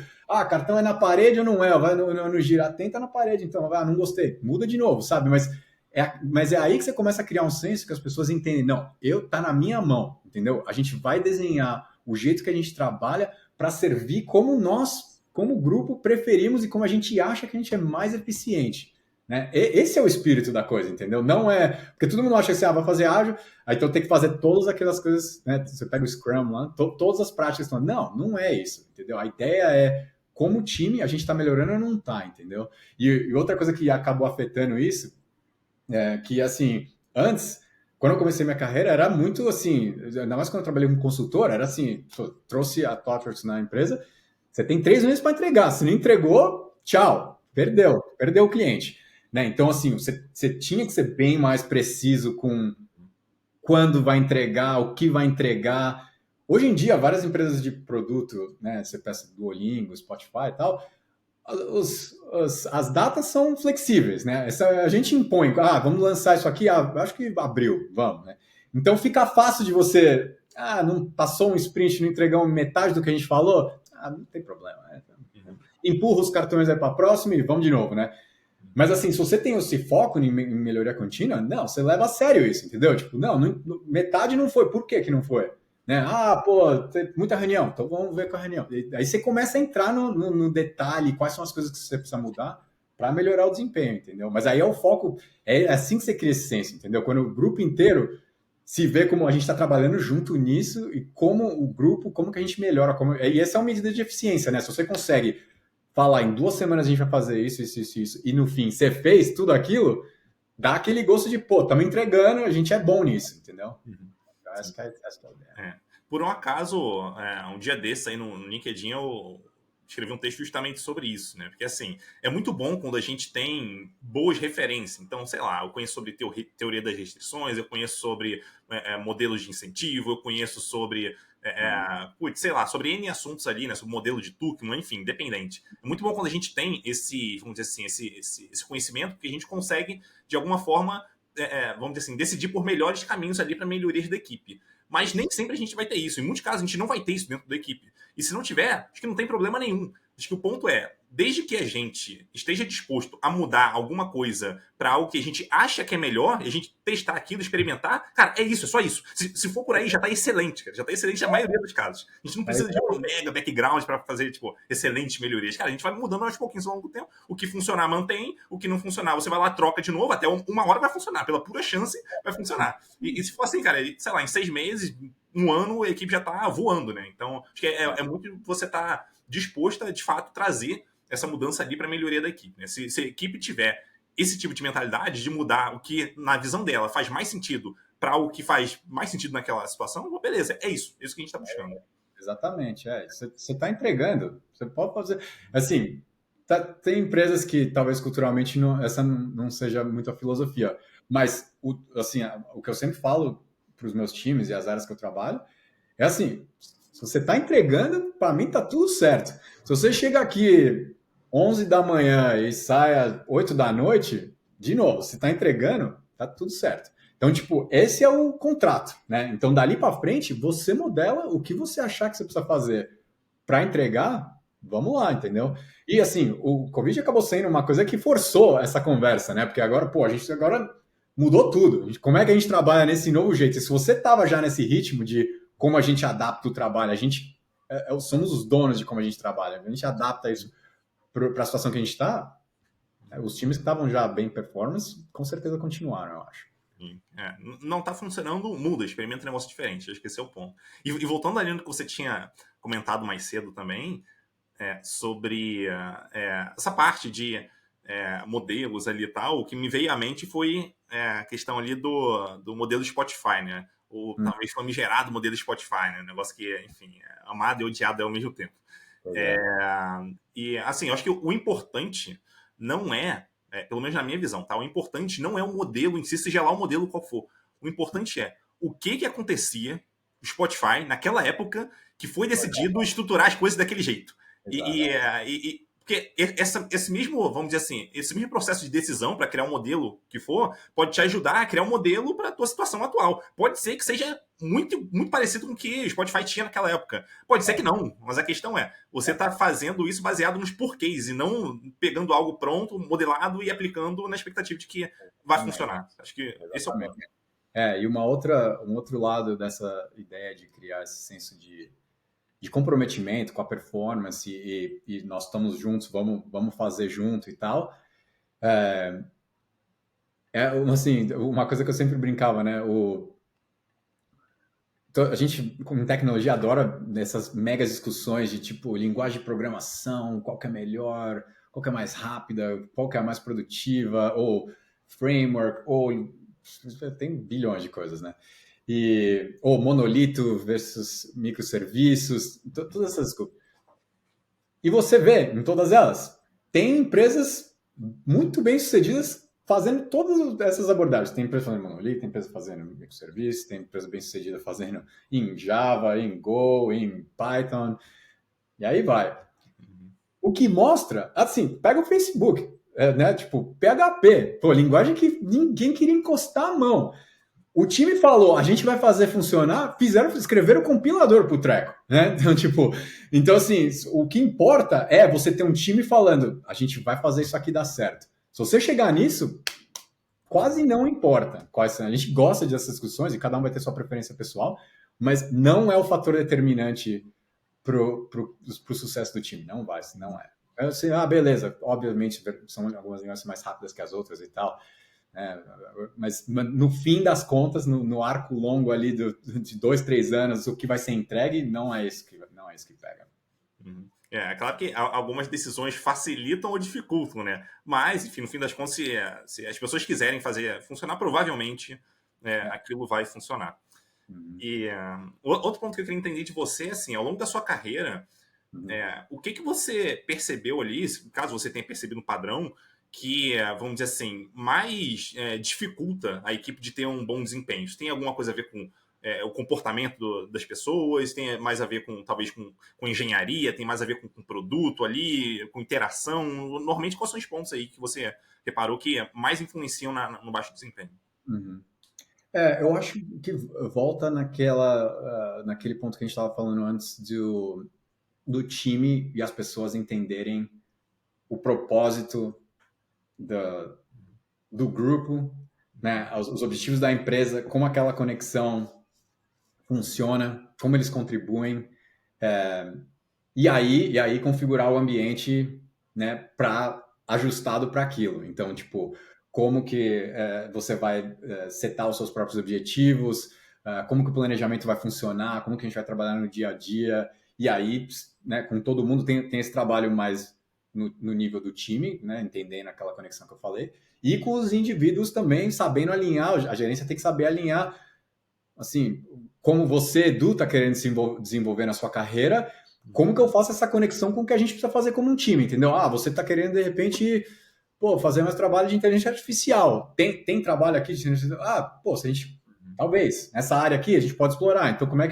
cartão é na parede ou não é? Vai no girar, tenta na parede, então. Não gostei. Muda de novo, sabe? Mas é aí que você começa a criar um senso que as pessoas entendem. Não, tá na minha mão, entendeu? A gente vai desenhar o jeito que a gente trabalha para servir como nós, como grupo, preferimos e como a gente acha que a gente é mais eficiente. Né? Esse é o espírito da coisa, entendeu? Não é... Porque todo mundo acha que vai fazer ágil, aí então tem que fazer todas aquelas coisas, né? Você pega o Scrum lá, todas as práticas. Não é isso, entendeu? A ideia é, como time, a gente está melhorando ou não está, entendeu? E outra coisa que acabou afetando isso, que assim, antes, quando eu comecei minha carreira, era muito assim, ainda mais quando eu trabalhei como consultor, era assim, trouxe a ThoughtWorks na empresa, você tem 3 meses para entregar, se não entregou, tchau, perdeu o cliente. Né? Então, assim, você tinha que ser bem mais preciso com quando vai entregar, o que vai entregar. Hoje em dia, várias empresas de produto, né, você peça Duolingo, Spotify e tal, as datas são flexíveis, né? A gente impõe, vamos lançar isso aqui, acho que abril, vamos, né? Então fica fácil de você, não passou um sprint, não entregamos metade do que a gente falou, não tem problema, né? Empurra os cartões aí para a próxima e vamos de novo, né? Mas assim, se você tem esse foco em melhoria contínua, não, você leva a sério isso, entendeu? Tipo, metade não foi, por que não foi? Né? Tem muita reunião, então vamos ver com a reunião. Aí você começa a entrar no detalhe, quais são as coisas que você precisa mudar para melhorar o desempenho, entendeu? Mas aí é o foco, é assim que você cria esse senso, entendeu? Quando o grupo inteiro se vê como a gente está trabalhando junto nisso e como o grupo, como que a gente melhora. E essa é uma medida de eficiência, né? Se você consegue falar, em 2 semanas a gente vai fazer isso, e no fim você fez tudo aquilo, dá aquele gosto de, estamos entregando, a gente é bom nisso, entendeu? Essa que é a ideia. Por um acaso, um dia desses aí no LinkedIn eu escrevi um texto justamente sobre isso, né? Porque assim, é muito bom quando a gente tem boas referências. Então, sei lá, eu conheço sobre teoria das restrições, eu conheço sobre modelos de incentivo, eu conheço sobre, sei lá, sobre N assuntos ali, né? Sobre modelo de Tuckman, enfim, independente. É muito bom quando a gente tem esse, vamos dizer assim, esse conhecimento, que a gente consegue, de alguma forma, vamos dizer assim, decidir por melhores caminhos ali para melhorias da equipe. Mas nem sempre a gente vai ter isso. Em muitos casos, a gente não vai ter isso dentro da equipe. E se não tiver, acho que não tem problema nenhum. Acho que o ponto é, desde que a gente esteja disposto a mudar alguma coisa para algo que a gente acha que é melhor, a gente testar aquilo, experimentar, cara, é isso, é só isso. Se for por aí, já tá excelente, cara. Já tá excelente na maioria dos casos. A gente não precisa de um mega background para fazer, tipo, excelentes melhorias. Cara, a gente vai mudando aos pouquinhos ao longo do tempo. O que funcionar, mantém. O que não funcionar, você vai lá, troca de novo, até uma hora vai funcionar. Pela pura chance, vai funcionar. E se for assim, cara, sei lá, em 6 meses, um ano, a equipe já tá voando, né? Então, acho que é muito você tá disposto a, de fato, trazer essa mudança ali para a melhoria da equipe. Né? Se a equipe tiver esse tipo de mentalidade de mudar o que, na visão dela, faz mais sentido para o que faz mais sentido naquela situação, beleza, é isso que a gente está buscando. Exatamente, você está entregando, você pode fazer, assim, tem empresas que talvez culturalmente essa não seja muito a filosofia, mas assim, o que eu sempre falo para os meus times e as áreas que eu trabalho é assim, se você está entregando, para mim tá tudo certo. Se você chega aqui 11 da manhã e sai às 8 da noite, de novo, se está entregando, tá tudo certo. Então, tipo, esse é o contrato, né? Então, dali para frente, você modela o que você achar que você precisa fazer para entregar, vamos lá, entendeu? E assim, o Covid acabou sendo uma coisa que forçou essa conversa, né? Porque agora, pô, a gente agora mudou tudo. Como é que a gente trabalha nesse novo jeito? E se você tava já nesse ritmo de como a gente adapta o trabalho, a gente somos os donos de como a gente trabalha, a gente adapta isso para a situação que a gente está, os times que estavam já bem performance, com certeza continuaram, eu acho. Não está funcionando, muda, experimenta um negócio diferente. Acho que esse é o ponto. E voltando ali no que você tinha comentado mais cedo também, sobre essa parte de modelos ali e tal, o que me veio à mente foi a questão ali do modelo Spotify, né? O talvez famigerado modelo Spotify, né? Um negócio que, enfim, amado e odiado ao mesmo tempo. E assim, eu acho que o importante não pelo menos na minha visão, tá? O importante não é o modelo em si, seja lá o modelo qual for. O importante é o que acontecia no Spotify naquela época que foi decidido estruturar as coisas daquele jeito. Porque esse mesmo, vamos dizer assim, esse mesmo processo de decisão para criar um modelo que for, pode te ajudar a criar um modelo para a tua situação atual. Pode ser que seja muito, muito parecido com o que o Spotify tinha naquela época. Pode ser que não, mas a questão é, você está fazendo isso baseado nos porquês e não pegando algo pronto, modelado e aplicando na expectativa de que vai funcionar. Acho que esse é o ponto. E um outro lado dessa ideia de criar esse senso de comprometimento com a performance e nós estamos juntos, vamos fazer junto e tal. Assim, uma coisa que eu sempre brincava, né? A gente, com tecnologia, adora essas megas discussões de tipo linguagem de programação, qual que é melhor, qual que é mais rápida, qual que é a mais produtiva, ou framework, ou tem bilhões de coisas, né? Ou monolito versus microserviços, todas essas coisas. E você vê em todas elas, tem empresas muito bem sucedidas fazendo todas essas abordagens. Tem empresa fazendo monolito, tem empresa fazendo microserviço, tem empresa bem sucedida fazendo em Java, em Go, em Python, e aí vai. O que mostra, assim, pega o Facebook, né? Tipo, PHP, pô, linguagem que ninguém queria encostar a mão. O time falou, a gente vai fazer funcionar, escreveram o compilador pro treco, né? Então assim, o que importa é você ter um time falando, a gente vai fazer isso aqui dar certo. Se você chegar nisso, quase não importa quais são. A gente gosta dessas discussões e cada um vai ter sua preferência pessoal, mas não é o fator determinante pro sucesso do time. Não vai, não é. Assim, beleza, obviamente são algumas linguagens mais rápidas que as outras e tal, mas no fim das contas, no arco longo ali de 2, 3 anos, o que vai ser entregue não é isso que pega. É claro que algumas decisões facilitam ou dificultam, né? Mas, enfim, no fim das contas, se as pessoas quiserem fazer funcionar, provavelmente aquilo vai funcionar. E outro ponto que eu queria entender de você, assim, ao longo da sua carreira, o que você percebeu ali, caso você tenha percebido um padrão, que, vamos dizer assim, mais dificulta a equipe de ter um bom desempenho? Isso tem alguma coisa a ver com o comportamento das pessoas? Tem mais a ver com, talvez, com engenharia? Tem mais a ver com produto ali, com interação? Normalmente, quais são os pontos aí que você reparou que mais influenciam no baixo desempenho? Eu acho que volta naquele ponto que a gente estava falando antes do time e as pessoas entenderem o propósito da, do grupo, né, os objetivos da empresa, como aquela conexão funciona, como eles contribuem, e aí configurar o ambiente, né, ajustado para aquilo. Então, tipo, como que você vai setar os seus próprios objetivos, como que o planejamento vai funcionar, como que a gente vai trabalhar no dia a dia, e aí, né, com todo mundo tem esse trabalho mais no nível do time, né, entendendo aquela conexão que eu falei, e com os indivíduos também sabendo alinhar, a gerência tem que saber alinhar, assim, como você, Edu, está querendo se desenvolver na sua carreira, como que eu faço essa conexão com o que a gente precisa fazer como um time, entendeu? Ah, você está querendo, de repente, pô, fazer mais trabalho de inteligência artificial. Tem trabalho aqui de inteligência artificial? Ah, pô, se a gente, talvez, nessa área aqui a gente pode explorar. Então, como é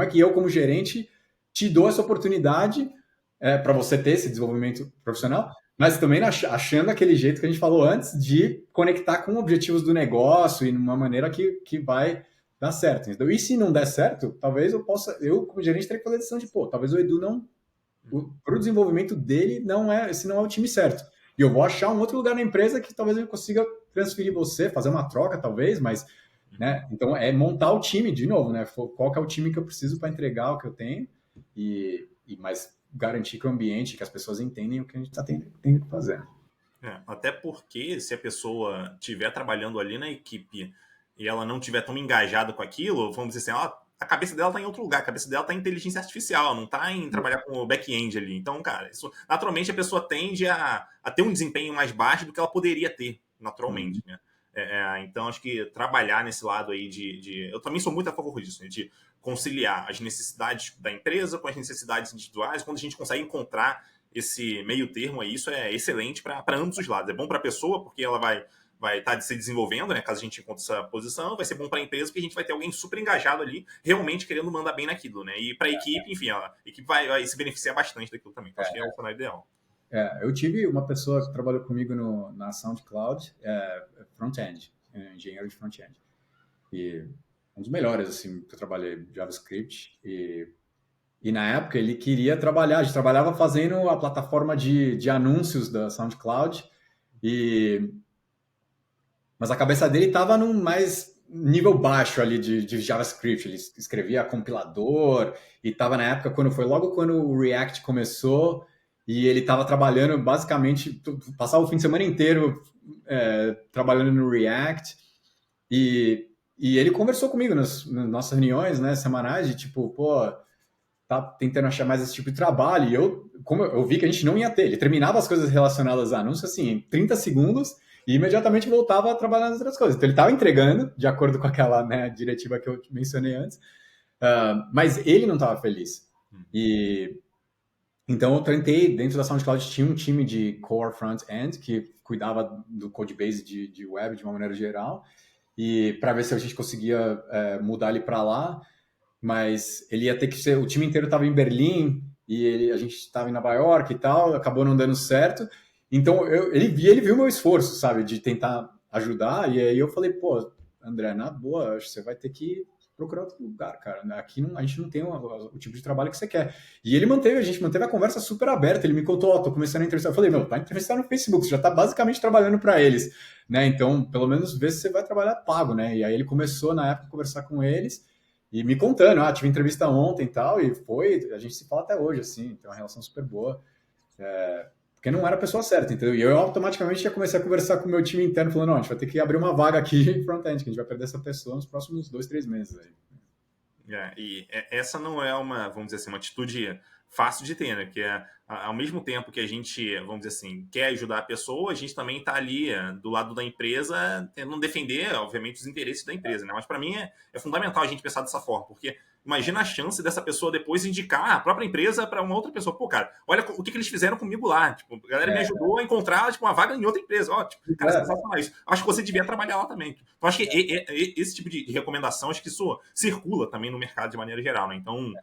que eu, como gerente, te dou essa oportunidade para você ter esse desenvolvimento profissional, mas também achando aquele jeito que a gente falou antes de conectar com objetivos do negócio e numa maneira que vai dar certo. Então, e se não der certo, talvez eu como gerente, teria que fazer a decisão de, pô, talvez o Edu não, para o desenvolvimento dele, esse não é o time certo. E eu vou achar um outro lugar na empresa que talvez eu consiga transferir você, fazer uma troca, talvez, mas, né? Então, é montar o time de novo, né? Qual que é o time que eu preciso para entregar o que eu tenho mas garantir que o ambiente, que as pessoas entendem o que a gente está tendo que fazer. Até porque se a pessoa estiver trabalhando ali na equipe e ela não estiver tão engajada com aquilo, vamos dizer assim, a cabeça dela está em outro lugar, a cabeça dela está em inteligência artificial, não está em trabalhar com o back-end ali. Então, cara, isso, naturalmente a pessoa tende a ter um desempenho mais baixo do que ela poderia ter, naturalmente, né? Então, acho que trabalhar nesse lado aí eu também sou muito a favor disso, né, de conciliar as necessidades da empresa com as necessidades individuais, quando a gente consegue encontrar esse meio termo aí, isso é excelente para ambos os lados. É bom para a pessoa, porque ela vai estar se desenvolvendo, né? Caso a gente encontre essa posição, vai ser bom para a empresa, porque a gente vai ter alguém super engajado ali, realmente querendo mandar bem naquilo, né? E para a equipe, enfim, a equipe vai se beneficiar bastante daquilo também. Então, acho que é o cenário ideal. Eu tive uma pessoa que trabalhou comigo na SoundCloud, front-end, engenheiro de front-end. E um dos melhores, assim, que eu trabalhei, JavaScript. E na época ele queria trabalhar, a gente trabalhava fazendo a plataforma de anúncios da SoundCloud, mas a cabeça dele estava num mais nível baixo ali de JavaScript. Ele escrevia compilador e estava na época logo quando o React começou, e ele estava trabalhando basicamente, passava o fim de semana inteiro trabalhando no React, e ele conversou comigo nas nossas reuniões, né, semanais, de tipo, pô, tá tentando achar mais esse tipo de trabalho, e como eu vi que a gente não ia ter, ele terminava as coisas relacionadas a anúncios assim, em 30 segundos, e imediatamente voltava a trabalhar nas outras coisas. Então ele estava entregando, de acordo com aquela, né, diretiva que eu mencionei antes, mas ele não estava feliz. Então eu tentei, dentro da SoundCloud tinha um time de core front-end que cuidava do codebase de web de uma maneira geral, e para ver se a gente conseguia mudar ele para lá, mas ele ia ter que ser, o time inteiro estava em Berlim e a gente estava em Nova York e tal, acabou não dando certo. Então ele viu meu esforço, sabe, de tentar ajudar, e aí eu falei, pô, André, na boa, acho que você vai ter que procurar outro lugar, cara. Aqui a gente não tem o tipo de trabalho que você quer. E a gente manteve a conversa super aberta. Ele me contou, tô começando a entrevistar. Eu falei, meu, tá entrevistando no Facebook, você já tá basicamente trabalhando para eles, né? Então, pelo menos vê se você vai trabalhar pago, né? E aí ele começou na época a conversar com eles e me contando, tive entrevista ontem e tal, e a gente se fala até hoje, assim, tem uma relação super boa, porque não era a pessoa certa, entendeu? E eu automaticamente já comecei a conversar com o meu time interno, falando, não, a gente vai ter que abrir uma vaga aqui em front-end, que a gente vai perder essa pessoa nos próximos 2, 3 meses aí. E essa não é vamos dizer assim, uma atitude fácil de ter, né? Que ao mesmo tempo que a gente, vamos dizer assim, quer ajudar a pessoa, a gente também está ali do lado da empresa, tentando defender, obviamente, os interesses da empresa, né? Mas para mim é fundamental a gente pensar dessa forma, porque imagina a chance dessa pessoa depois indicar a própria empresa para uma outra pessoa. Pô, cara, olha o que eles fizeram comigo lá. Tipo, a galera me ajudou a encontrar tipo, uma vaga em outra empresa. Ó, tipo, cara, sensacional isso. Acho que você devia trabalhar lá também. Então, acho que esse tipo de recomendação, acho que isso circula também no mercado de maneira geral, né? Então,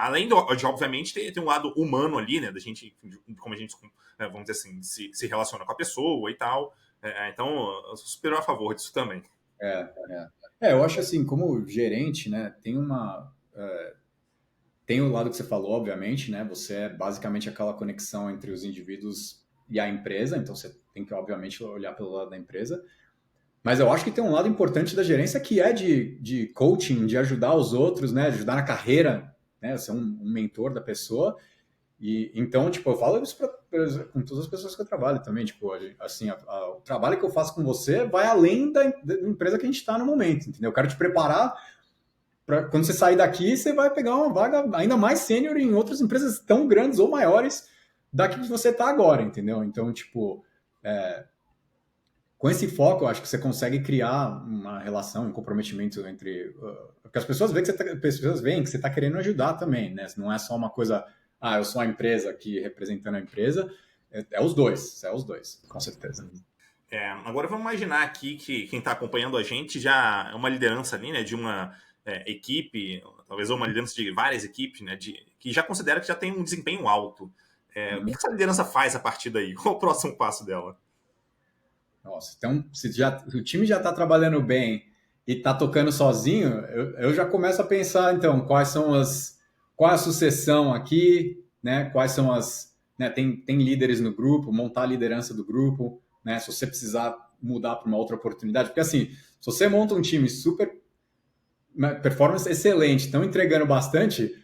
além de obviamente, ter um lado humano ali, né? Da gente, como a gente, vamos dizer assim, se relaciona com a pessoa e tal. Então, eu sou super a favor disso também. É, eu acho assim, como gerente, né, tem o lado que você falou, obviamente, né? Você é basicamente aquela conexão entre os indivíduos e a empresa, então você tem que, obviamente, olhar pelo lado da empresa. Mas eu acho que tem um lado importante da gerência que é de coaching, de ajudar os outros, né? De ajudar na carreira, né? Ser um mentor da pessoa. E então, tipo, eu falo isso com todas as pessoas que eu trabalho também. Tipo, assim, o trabalho que eu faço com você vai além da empresa que a gente está no momento, entendeu? Eu quero te preparar para quando você sair daqui, você vai pegar uma vaga ainda mais sênior em outras empresas tão grandes ou maiores daqui que você está agora, entendeu? Então, tipo, com esse foco, eu acho que você consegue criar uma relação, um comprometimento entre. Porque as pessoas veem que você está querendo ajudar também, né? Não é só uma coisa, eu sou a empresa aqui representando a empresa. É os dois, com certeza. Agora vamos imaginar aqui que quem está acompanhando a gente já é uma liderança ali, né, de uma equipe, talvez uma liderança de várias equipes, né, que já considera que já tem um desempenho alto. O que essa liderança faz a partir daí? Qual o próximo passo dela? Nossa, então, se o time já está trabalhando bem e está tocando sozinho, eu já começo a pensar, então, qual é a sucessão aqui, né? Quais são né, tem líderes no grupo, montar a liderança do grupo, né? Se você precisar mudar para uma outra oportunidade, porque assim, se você monta um time super, uma performance excelente, estão entregando bastante,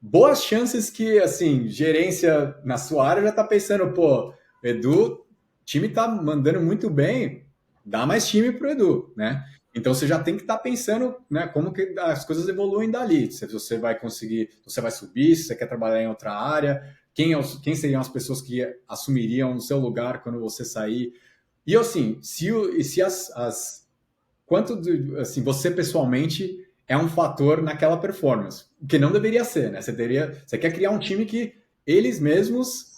boas chances que, assim, gerência na sua área já está pensando, pô, Edu, time tá mandando muito bem, dá mais time pro Edu, né? Então você já tem que estar pensando, né, como que as coisas evoluem dali. Se você vai conseguir, se você vai subir, se você quer trabalhar em outra área, quem seriam as pessoas que assumiriam o seu lugar quando você sair. E assim, se quanto assim, você pessoalmente é um fator naquela performance, o que não deveria ser, né? Você quer criar um time que eles mesmos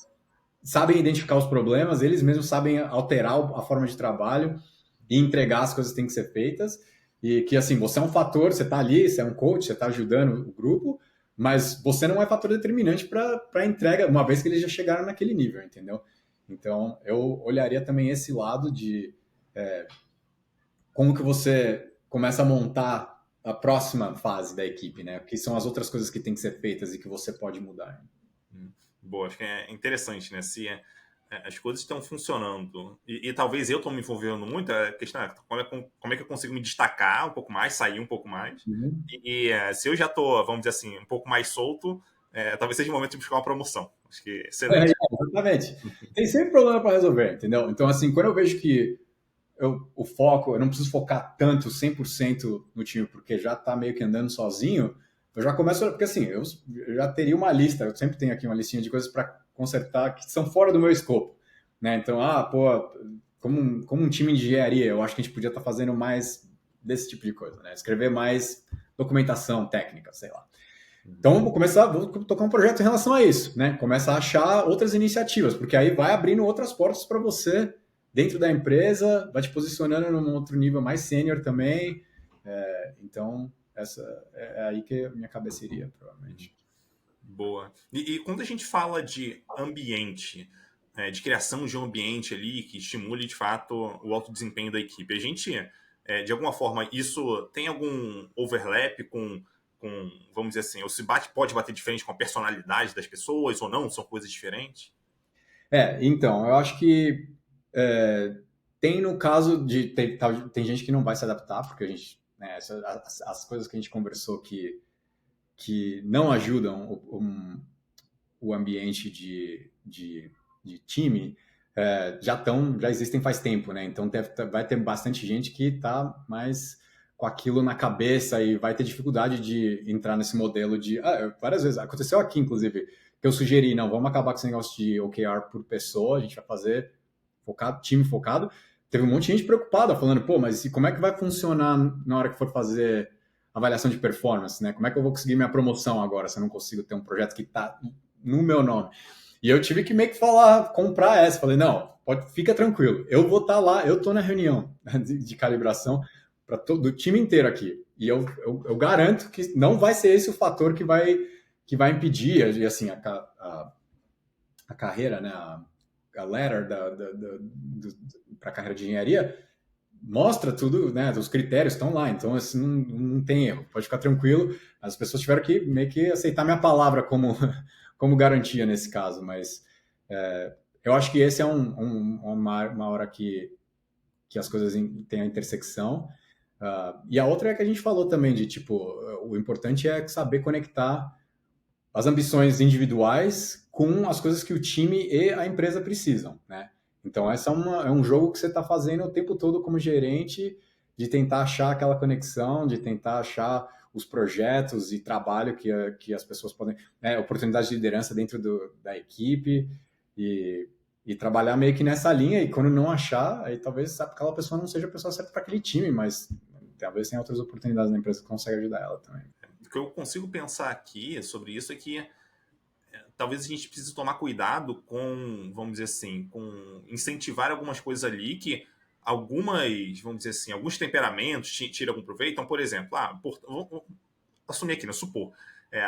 sabem identificar os problemas, eles mesmos sabem alterar a forma de trabalho e entregar as coisas que têm que ser feitas. E que, assim, você é um fator, você está ali, você é um coach, você está ajudando o grupo, mas você não é fator determinante para a entrega, uma vez que eles já chegaram naquele nível, entendeu? Então, eu olharia também esse lado de como que você começa a montar a próxima fase da equipe, né? O que são as outras coisas que têm que ser feitas e que você pode mudar. Boa, acho que é interessante, né? Se as coisas estão funcionando e talvez eu estou me envolvendo muito, a questão é como é que eu consigo me destacar um pouco mais, sair um pouco mais. Uhum. Se eu já estou, vamos dizer assim, um pouco mais solto, talvez seja o momento de buscar uma promoção. Acho que excelente. Exatamente. Tem sempre problema para resolver, entendeu? Então, assim, quando eu vejo que o foco, eu não preciso focar tanto 100% no time, porque já está meio que andando sozinho, eu já começo, porque assim, eu já teria uma lista, eu sempre tenho aqui uma listinha de coisas para consertar que são fora do meu escopo, né? Então, pô, como um time de engenharia, eu acho que a gente podia estar fazendo mais desse tipo de coisa, né? Escrever mais documentação técnica, sei lá. Então, vou tocar um projeto em relação a isso, né? Começa a achar outras iniciativas, porque aí vai abrindo outras portas para você dentro da empresa, vai te posicionando num outro nível mais sênior também. Então, essa é aí que a minha cabeça iria, provavelmente. Boa. E quando a gente fala de ambiente, de criação de um ambiente ali que estimule de fato o alto desempenho da equipe, a gente, de alguma forma, isso tem algum overlap vamos dizer assim, ou se pode bater de frente com a personalidade das pessoas ou não? São coisas diferentes? Então, eu acho que tem no caso de. Tem gente que não vai se adaptar, porque a gente. Né, as coisas que a gente conversou que não ajudam o ambiente de time já existem faz tempo, né? Então vai ter bastante gente que está mais com aquilo na cabeça e vai ter dificuldade de entrar nesse modelo de. Várias vezes aconteceu aqui, inclusive, que eu sugeri, não, vamos acabar com esse negócio de OKR por pessoa, a gente vai fazer time focado. Teve um monte de gente preocupada, falando, pô, mas como é que vai funcionar na hora que for fazer avaliação de performance, né? Como é que eu vou conseguir minha promoção agora se eu não consigo ter um projeto que está no meu nome? E eu tive que meio que comprar essa. Falei, não, fica tranquilo, eu vou estar lá, eu estou na reunião de calibração do time inteiro aqui. E eu garanto que não vai ser esse o fator que vai impedir, e assim, a carreira, né? A ladder para a carreira de engenharia mostra tudo, né? Os critérios estão lá, então assim, não tem erro, pode ficar tranquilo. As pessoas tiveram que meio que aceitar minha palavra como, como garantia nesse caso, mas eu acho que esse é uma hora que as coisas têm a intersecção. E a outra é que a gente falou também de tipo, o importante é saber conectar as ambições individuais com as coisas que o time e a empresa precisam, né? Então, essa é um jogo que você está fazendo o tempo todo como gerente, de tentar achar aquela conexão, de tentar achar os projetos e trabalho que as pessoas podem, né, oportunidades de liderança dentro da equipe e trabalhar meio que nessa linha. E quando não achar, aí talvez aquela pessoa não seja a pessoa certa para aquele time, mas talvez tenha outras oportunidades na empresa que conseguem ajudar ela também. O que eu consigo pensar aqui sobre isso é que talvez a gente precise tomar cuidado com, vamos dizer assim, com incentivar algumas coisas ali que algumas, vamos dizer assim, alguns temperamentos tiram algum proveito. Então, por exemplo, vou assumir aqui, né? Supor,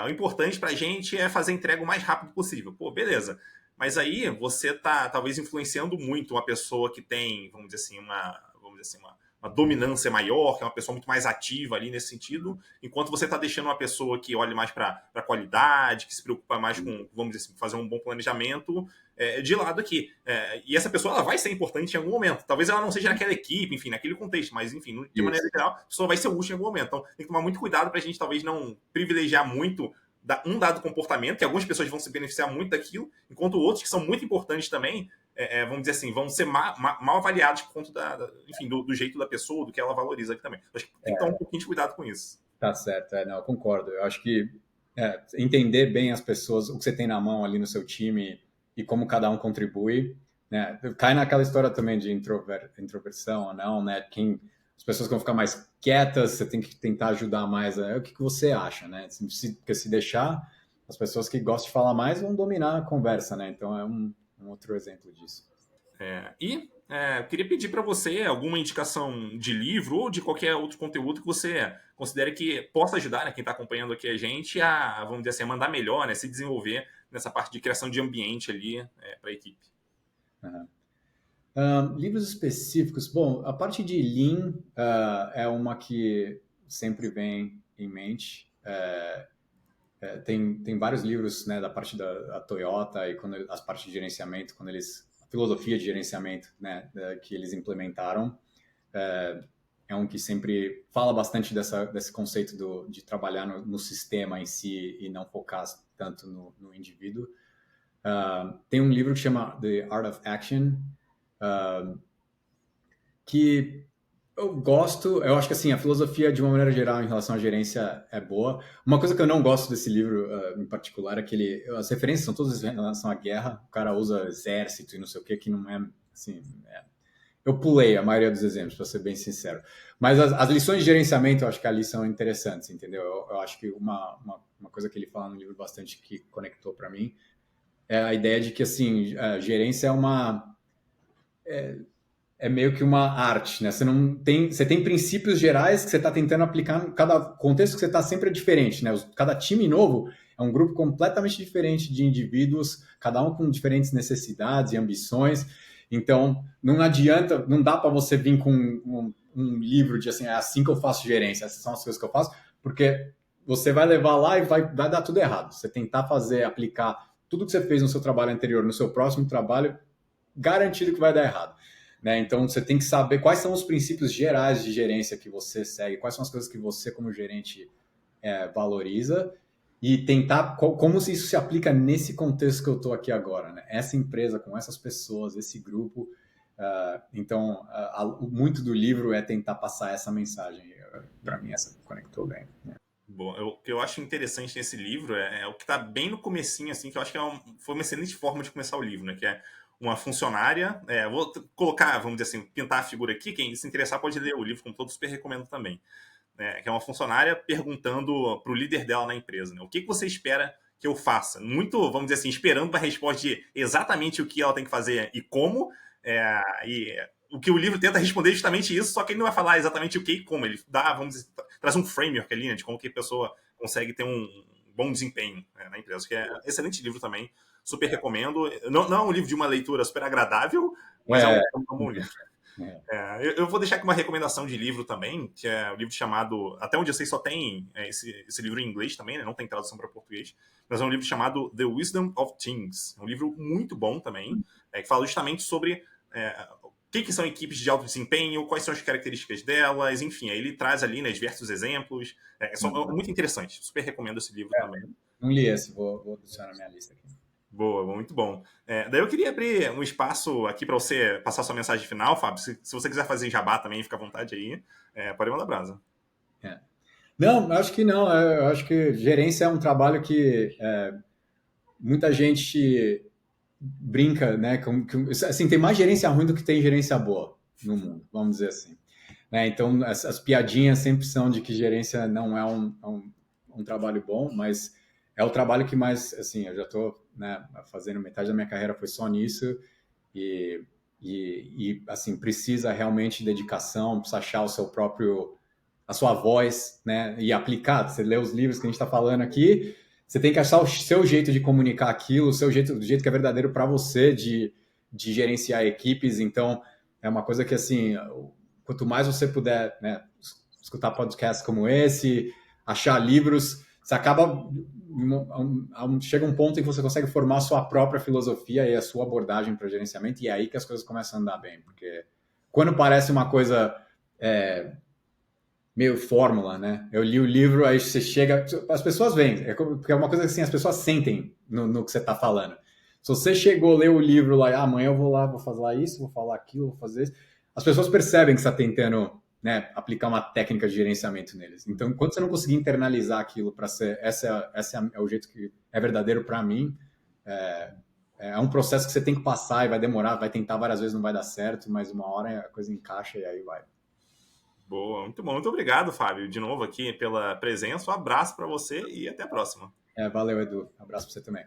o importante pra gente é fazer a entrega o mais rápido possível. Pô, beleza. Mas aí você tá talvez influenciando muito uma pessoa que tem, vamos dizer assim, uma dominância maior, que é uma pessoa muito mais ativa ali nesse sentido, enquanto você está deixando uma pessoa que olha mais para a qualidade, que se preocupa mais com, vamos dizer assim, fazer um bom planejamento, de lado aqui. E essa pessoa ela vai ser importante em algum momento. Talvez ela não seja naquela equipe, enfim, naquele contexto, mas, enfim, de maneira geral, a pessoa vai ser útil em algum momento. Então, tem que tomar muito cuidado para a gente talvez não privilegiar muito um dado comportamento, que algumas pessoas vão se beneficiar muito daquilo, enquanto outros que são muito importantes também, vamos dizer assim, vão ser mal avaliados por conta enfim, do jeito da pessoa, do que ela valoriza aqui também. Acho que tem que tomar um pouquinho de cuidado com isso. Tá certo, não, eu concordo. Eu acho que entender bem as pessoas, o que você tem na mão ali no seu time e como cada um contribui, né? Cai naquela história também de introversão ou não, né? As pessoas que vão ficar mais quietas, você tem que tentar ajudar mais. O que você acha, né? Porque se deixar, as pessoas que gostam de falar mais vão dominar a conversa, né? Então é um outro exemplo disso. Eu queria pedir para você alguma indicação de livro ou de qualquer outro conteúdo que você considere que possa ajudar, né, quem está acompanhando aqui a gente a, vamos dizer assim, a mandar melhor, né, se desenvolver nessa parte de criação de ambiente ali para a equipe. Livros específicos. Bom, a parte de Lean é uma que sempre vem em mente. Tem vários livros, né, da parte da Toyota e as partes de gerenciamento, a filosofia de gerenciamento, né, que eles implementaram. É um que sempre fala bastante desse conceito de trabalhar no sistema em si e não focar tanto no indivíduo. Tem um livro que chama The Art of Action, que eu gosto. Eu acho que assim, a filosofia, de uma maneira geral, em relação à gerência é boa. Uma coisa que eu não gosto desse livro em particular é que as referências são todas em relação à guerra. O cara usa exército e não sei o que não é assim. Eu pulei a maioria dos exemplos, para ser bem sincero. Mas as lições de gerenciamento, eu acho que ali são interessantes, entendeu? Eu acho que uma coisa que ele fala no livro bastante que conectou para mim é a ideia de que assim, a gerência é meio que uma arte, né? Você tem princípios gerais que você está tentando aplicar, cada contexto que você está sempre é diferente, né? Cada time novo é um grupo completamente diferente de indivíduos, cada um com diferentes necessidades e ambições. Então, não adianta, não dá para você vir com um livro de assim, é assim que eu faço gerência, essas são as coisas que eu faço, porque você vai levar lá e vai dar tudo errado. Você tentar aplicar tudo que você fez no seu trabalho anterior, no seu próximo trabalho, garantido que vai dar errado. Né? Então, você tem que saber quais são os princípios gerais de gerência que você segue, quais são as coisas que você, como gerente, valoriza e tentar como isso se aplica nesse contexto que eu estou aqui agora. Né? Essa empresa, com essas pessoas, esse grupo. Então, muito do livro é tentar passar essa mensagem. Para mim, essa conectou bem. Né? Bom, o que eu acho interessante nesse livro é o que está bem no comecinho, assim, que eu acho que foi uma excelente forma de começar o livro, né? Que é uma funcionária, vou colocar, vamos dizer assim, pintar a figura aqui, quem se interessar pode ler o livro, como todos super recomendo também. Que é uma funcionária perguntando para o líder dela na empresa, né? O que você espera que eu faça? Muito, vamos dizer assim, esperando a resposta de exatamente o que ela tem que fazer e como, e o que o livro tenta responder é justamente isso, só que ele não vai falar exatamente o que e como, ele dá, vamos dizer, traz um framework ali, né, de como que a pessoa consegue ter um bom desempenho na empresa, que é um excelente livro também, super recomendo. Não é um livro de uma leitura super agradável, mas é um bom livro. É. Eu vou deixar aqui uma recomendação de livro também, que é um livro chamado, até onde eu sei só tem esse livro em inglês também, né? Não tem tradução para português, mas é um livro chamado The Wisdom of Teams. É um livro muito bom também, que fala justamente sobre o que são equipes de alto desempenho, quais são as características delas, enfim, aí ele traz ali, né, diversos exemplos. Muito interessante, super recomendo esse livro também. Não li esse, vou adicionar na minha lista aqui. Boa, muito bom. Daí eu queria abrir um espaço aqui para você passar sua mensagem final, Fábio. Se você quiser fazer jabá também, fica à vontade aí. Pode mandar brasa. Não, acho que não. Eu acho que gerência é um trabalho que muita gente brinca, né? Assim, tem mais gerência ruim do que tem gerência boa no mundo, vamos dizer assim. Né? Então, as piadinhas sempre são de que gerência não é um trabalho bom, mas é o trabalho que mais, assim, eu já estou, né, fazendo metade da minha carreira foi só nisso e assim, precisa realmente de dedicação, precisa achar a sua voz, né, e aplicar. Você lê os livros que a gente está falando aqui, você tem que achar o seu jeito de comunicar aquilo, o seu jeito, do jeito que é verdadeiro para você de gerenciar equipes. Então, é uma coisa que, assim, quanto mais você puder, né, escutar podcasts como esse, achar livros, você acaba chega um ponto em que você consegue formar a sua própria filosofia e a sua abordagem para gerenciamento, e é aí que as coisas começam a andar bem, porque quando parece uma coisa meio fórmula, né? Eu li o livro, aí você chega, as pessoas veem, porque é uma coisa assim, as pessoas sentem no que você está falando. Se você chegou a ler o livro lá, amanhã eu vou lá, vou falar isso, vou falar aquilo, vou fazer isso, as pessoas percebem que você está tentando, né, aplicar uma técnica de gerenciamento neles. Então, enquanto você não conseguir internalizar aquilo para ser, é o jeito que é verdadeiro para mim, é um processo que você tem que passar e vai demorar, vai tentar várias vezes, não vai dar certo, mas uma hora a coisa encaixa e aí vai. Boa, muito bom. Muito obrigado, Fábio, de novo aqui pela presença. Um abraço para você e até a próxima. Valeu, Edu. Um abraço para você também.